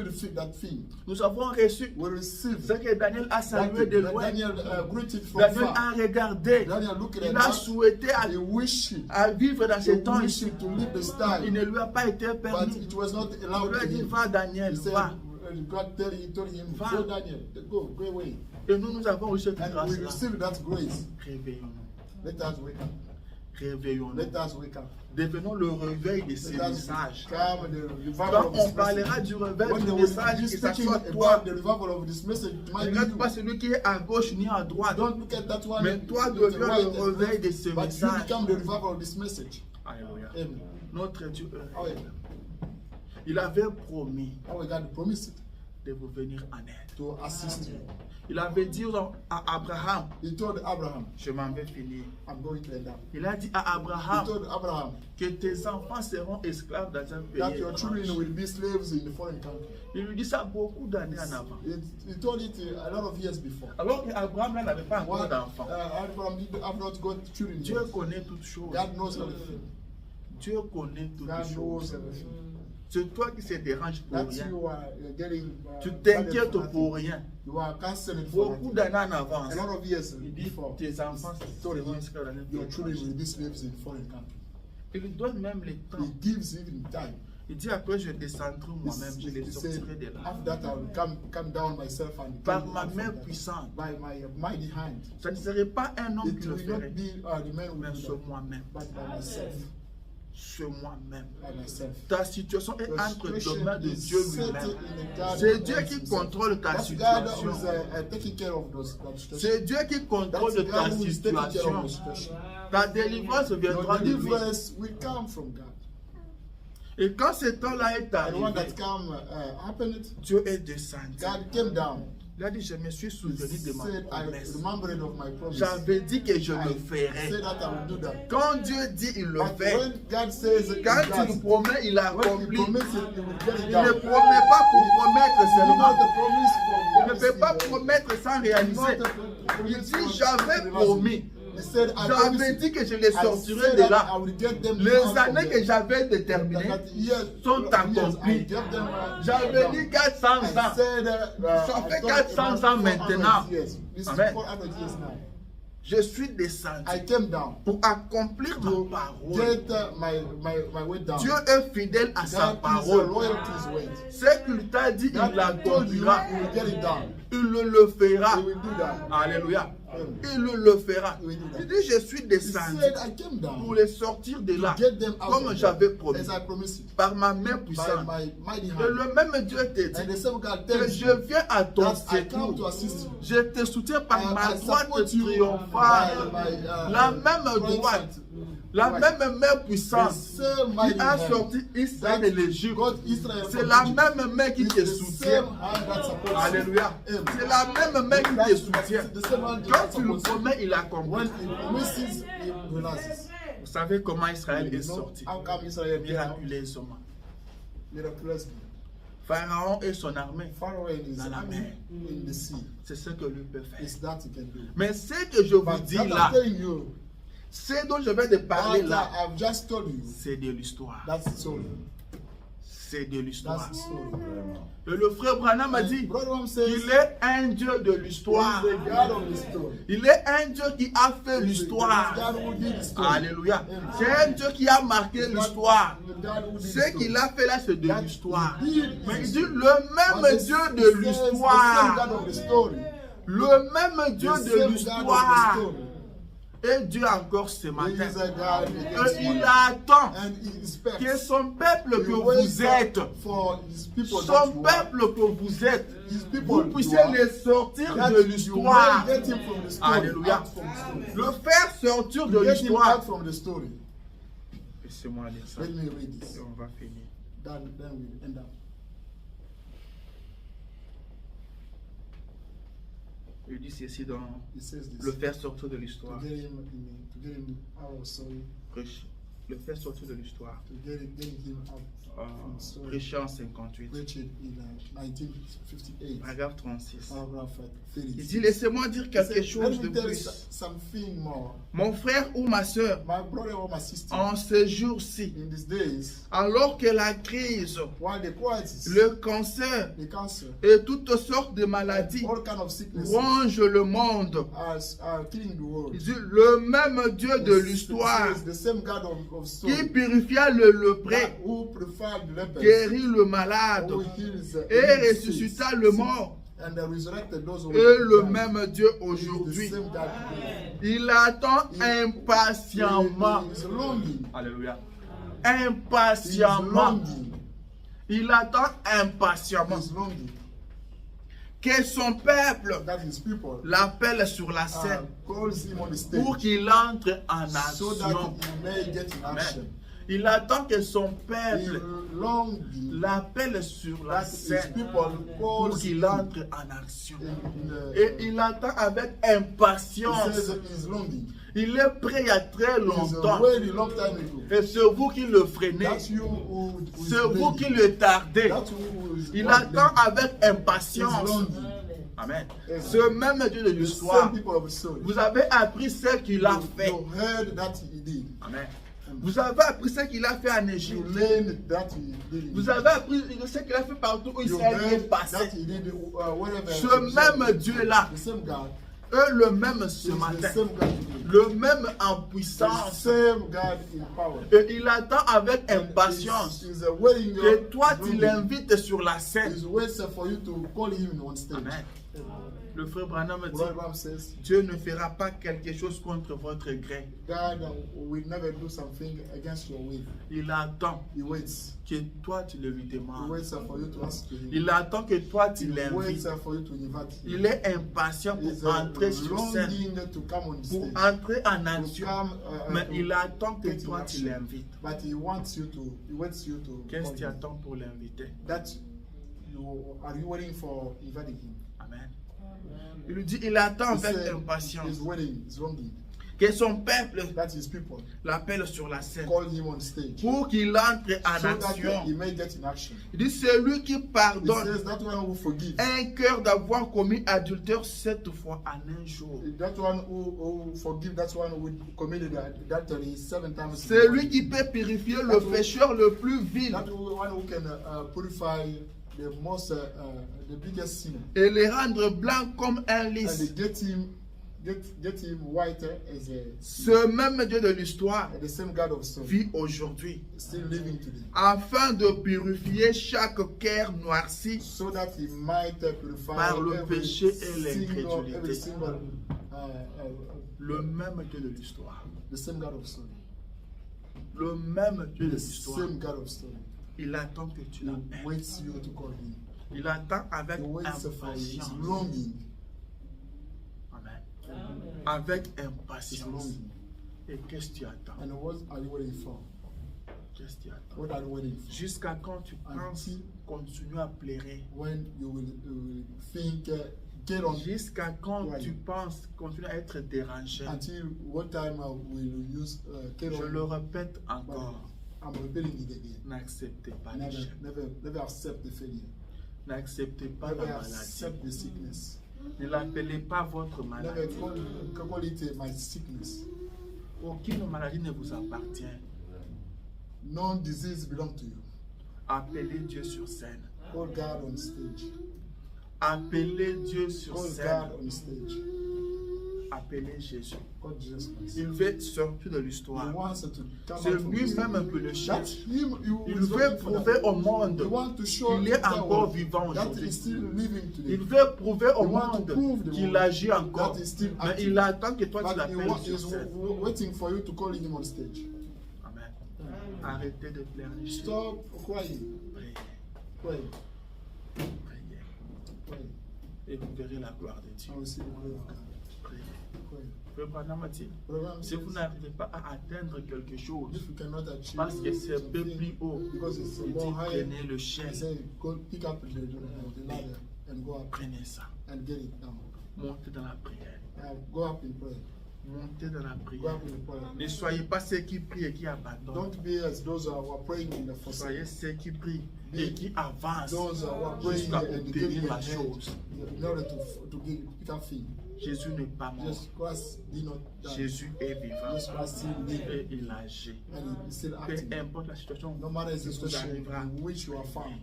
Nous avons reçu ce que Daniel a salué de loin. Daniel a regardé. Il a souhaité à vivre dans ce temps ici. Il ne lui a pas été permis. Il lui a dit, va Daniel, va. Et nous avons reçu cette grâce-là. Réveillons-nous. Réveillons-nous. Devenons le réveil de ces messages. Quand on parlera du réveil du message, que ça soit toi. Ne regarde pas celui qui est à gauche ni à droite. Mais toi deviens le réveil de ce message. Alléluia. Notre Dieu, il avait promis de vous venir en aide. Il avait dit à Abraham, je m'en vais finir. Il a dit à Abraham que tes enfants seront esclaves dans un pays. Il lui dit ça beaucoup d'années en avant. Alors qu'Abraham n'avait pas encore d'enfants. Dieu connaît toutes choses. Dieu connaît toutes choses. C'est toi qui se dérange pour rien. Tu t'inquiètes pour rien. Beaucoup d'années en avance. Il dit tes enfants seront esclaves dans un pays. Il donne même le temps. Il dit après je descendrai moi-même, je les sortirai de là. Par ma main puissante. Ça ne serait pas un homme qui le ferait, mais c'est moi-même. C'est moi-même. Ta situation est entre les mains de Dieu lui-même. C'est Dieu qui contrôle ta situation. C'est Dieu qui contrôle ta situation. Ta délivrance viendra de lui. Et quand ce temps-là est arrivé, Dieu est descendu. Il a dit, je me suis souvenu de ma promesse. J'avais dit que je le ferais. Quand Dieu dit, il le fait. Quand il promet, il accomplit. Il ne promet pas pour promettre seulement. Il ne peut pas promettre sans réaliser. Il dit, j'avais promis. J'avais dit que je les sortirais de là. Les années que j'avais déterminées sont accomplies. J'avais dit 400 ans. Ça fait 400 ans maintenant. Amen. Je suis descendu I came down pour accomplir to ma parole. get my way down. Dieu est fidèle à sa God is parole. loyal to his word. Ce qu'il t'a dit, il God told you, l'accomplira. he will get it done. Il le fera. He will do that. Alléluia. Il le fera. He will do that. Il dit, je suis He descendu said, I came pour down les sortir de là, to get them out comme of j'avais there, promis, as I promised you, par ma main by puissante. my mighty Et hand. le même Dieu te And the dit same God que tells je you viens à ton that I come to secours. assist you. Je te soutiens par ma I droite support you triomphale. by La même right droite, hand. la Right. même main puissante The same qui mighty a hand sorti Israël de l'Égypte. got Israel C'est from la Egypt. même main qui It's te the soutient. same hand that supports you. Alléluia. Amen. C'est la même main qui te That's soutient. the same hand Quand that tu le supports you. promets, il accomplit. When he promises, he realizes. Vous savez comment Israël You est know sorti? how come Israel came out Miraculeusement. miraculously? Pharaon et son armée, Pharaoh and his Dans la army mer. in the sea. c'est ce que lui peut faire. It's that he can do. Mais ce que je vous But dis that là, I'm telling you, ce dont je vais te parler what là, I've just told you, c'est de l'histoire. that's the story. C'est de l'histoire. That's the story. Et le frère Branham a dit Brother Ram says, qu'il est un Dieu de l'histoire. He is the God of the story. Il est un Dieu qui a fait He is the l'histoire. God who did the story. Alléluia. C'est un Dieu qui a marqué l'histoire. The God who did the Ce story. qu'il a fait là, c'est de That l'histoire. he did Mais il is dit the- le But même the- Dieu it de says the same l'histoire. God of the story. Le même Dieu The de same God of l'histoire. the story. Et Dieu encore ce He matin. is a God against Il one. attend And he expects que son peuple que he waits vous êtes, for his people that son you are, peuple que vous êtes, his people vous you puissiez are, les sortir that de you l'histoire. will get him from the story, Alléluia. out from the story. Le faire sortir de Get him out l'histoire. from the story. Laissez-moi lire ça. Let me read this. Et on va finir. Then we end up. Il dit ceci dans He says this. le faire sortir de l'histoire. To get him out of story, Le faire sortir de l'histoire. to getting him out from the story. Prêchant 58. Preach it in 1958, Paragraphe 36. paragraph Il 30. dit, laissez-moi dire quelque chose Let de me tell you plus. something more. Mon frère ou ma soeur, My brother or my sister, en ces jours-ci, in these days, alors que la crise, while the crisis, le cancer the cancer, et toutes sortes de maladies all kind of sicknesses rongent le monde, are killing the world. il dit, le même Dieu de It's l'histoire the same God of qui story purifia le lépreux, who preferred the lepers, guérit le malade who heals et the ressuscita sick, le mort, and resurrected those who et le died. même Dieu He is aujourd'hui. the same God today. Il attend impatiemment. He is longing. Alléluia. He is Impatiemment. longing. Il attend He impatiemment is longing que son peuple that his people l'appelle sur la scène calls him on the stage pour qu'il entre en so that action. he may get in action. Amen. Il attend que son He peuple longing l'appelle sur la that his scène people pour calls qu'il him entre en action. in Et il attend avec he impatience. says he's longing. Il est prêt il y a très He's longtemps. already long time ago. Et c'est vous qui le freinez. That's you who is C'est vous ready. qui le tardez. That's who is Il longing. attend avec He's impatience. longing. Amen. Amen. Ce même Dieu de The l'histoire, same people of the story. vous avez appris ce qu'il a fait. You heard that he did. Amen. Vous avez appris ce qu'il a fait en You Égypte. learned that he did. Vous avez appris ce qu'il a fait partout où You Israël est heard passé. that he did wherever. Ce même Dieu-là, The same God. eux le même ce Is the matin, same God today. le même en The puissance. same God in power. Et il attend avec impatience Is waiting que toi tu l'invites sur la scène. Is waiting for you to call him on stage. Amen. Le frère Branham dit, Brother Ram says, Dieu ne fera pas quelque chose contre votre gré. God will never do something against your will. Il attend He waits. que toi tu le lui He demandes. waits for you to ask him. Il attend que toi tu He waits l'invites. for you to invite him. Il est impatient He's pour entrer sur scène, longing to come on pour stage. entrer en To action. come, Mais to il attend que get in toi tu action. l'invites. But he wants you to. He waits you to. Qu'est-ce call que tu him. attends pour l'inviter? That are you waiting for inviting him? Amen. Il lui dit, il attend He avec said impatience he's waiting. He's longing. que son peuple That his people l'appelle sur la scène call him on stage. pour qu'il entre en So that he action. may get in action. Il dit, celui qui He pardonne says that one who forgives. un cœur d'avoir commis adultère 7 fois en un jour. That one who forgive, that one who committed adultery 7 times. C'est lui qui peut purifier le pécheur le plus vil That one who can purify the most, the biggest sinner, et les rendre blancs comme un and lys. they get him get him whiter as a Ce même Dieu de l'histoire the same God of soul vit aujourd'hui still living today, afin de purifier chaque cœur noirci so that he might purify par le every péché et single, l'incrédulité. Le même Dieu de l'histoire. the same God of soul, Le même Dieu de the l'histoire. same God of soul. Il attend que tu He l'appelles. waits you to call him. Il attend avec He waits for you. He's impatience. longing. Amen. Avec He's impatience. longing. Et qu'est-ce que tu attends? And what are you waiting for? Qu'est-ce que tu attends? What are you waiting for? Jusqu'à quand tu penses continuer à pleurer? When you will think, get on, Jusqu'à quand Ouais. tu penses continuer à être dérangé? until what time will you use, get Je on. le répète encore. I'm repeating it again. N'acceptez pas Never, l'échec. never accept the failure. N'acceptez pas Never la maladie. accept the sickness. Ne l'appelez pas votre Never maladie. call it my sickness. Aucune maladie ne vous appartient. No disease belongs to you. Appelez Dieu sur scène. Call God on stage. Appelez Dieu sur Call scène. God on stage. Appelez Jésus. Call Jesus Christ. Il veut sortir de He l'histoire. wants to come C'est out from this. lui-même que le That's cherche. him. Il veut prouver au monde He wants to show qu'il est that encore world vivant that aujourd'hui. he's still living today. Il veut prouver au He wants to prove monde the qu'il world agit encore. that is still Mais active. il attend que toi tu But he l'appelles sur is scène. waiting for you to call him on stage. Amen. Arrêtez de pleurnicher. Stop crying. Priez. Pray. Priez. Pray. Et vous verrez la gloire de Dieu. I will see the glory of God. Priez. Pray. Frère Branham a dit, Brother, si vous n'arrivez pas à atteindre quelque chose, if you cannot achieve parce que c'est un peu something, plus haut, because it's il dit more high, prenez le he chêne, said, go pick up the ladder and go up prenez ça, and get it down. montez dans la prière, Go up in prayer. montez dans la Go prière. up in prayer. Ne soyez pas ceux qui prient et qui abandonnent. Don't be as those who are praying in the first. Soyez ceux qui prient et qui avancent Those who are praying jusqu'à and obtenir getting la ahead chose. in order to get pick up things. Jésus n'est pas mort. Jesus Christ did not die. Jésus est vivant Jesus Christ still living et il agit. and he's still Peu acting. importe la situation No matter the qui vous situation arrivera. in which you are found.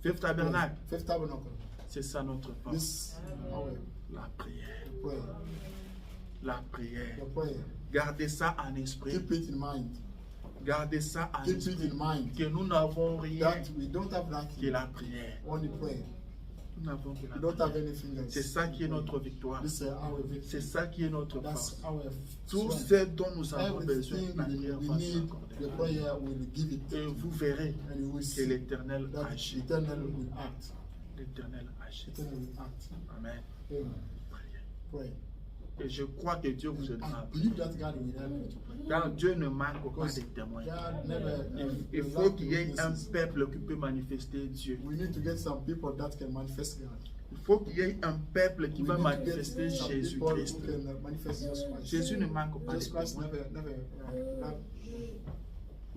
Fifth Tabernacle, Fifth tabernacle. c'est ça notre force. This hour, La prière. the prayer. La prière. The prayer. Gardez ça en esprit. Keep it in mind. Gardez ça en Keep it esprit. in mind Que nous n'avons rien that we don't have que nothing, la prière. only prayer. Nous n'avons que We la don't have prière. anything else. C'est ça qui est notre victoire. This is our victory. C'est ça qui est notre That's force. our Tout strength. ce dont nous avons besoin, Everything la prière we va need, s'accorder. the prayer will give it. Et vous verrez And you will que see l'Éternel that agit. eternal will act. L'Éternel agit. Eternal will act. Amen. Amen. Priez. Pray. Et je crois que Dieu vous aidera. I believe that God will help you to pray. Car Dieu ne manque pas Because de témoins. God never. Il faut qu'il y ait un peuple qui peut manifester Dieu. We need to get some people that can manifest God. Il faut qu'il y ait un peuple qui We va need to get manifester some people Jésus-Christ. who can manifest Jesus Christ. Jésus ne manque pas de Jesus Christ témoins. never have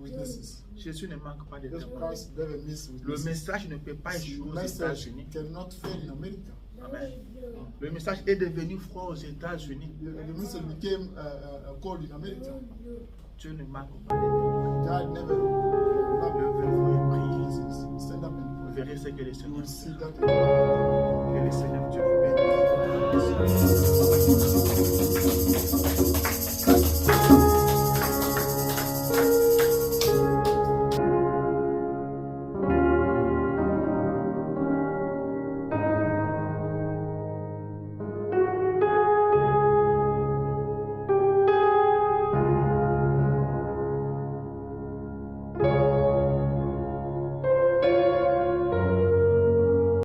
witnesses. Jésus ne manque pas de Jesus témoins. Christ never miss Le witnesses. message ne peut pas The échouer aux message États-Unis. cannot fail in America. Amen. Le message est devenu froid aux États-Unis. The message became cold in America. Dieu ne manque pas de témoins. God never Levez-vous et priez. stand up Vous and pray. verrez ce que le You Seigneur will see fait. that. Que le Seigneur Dieu vous bénisse.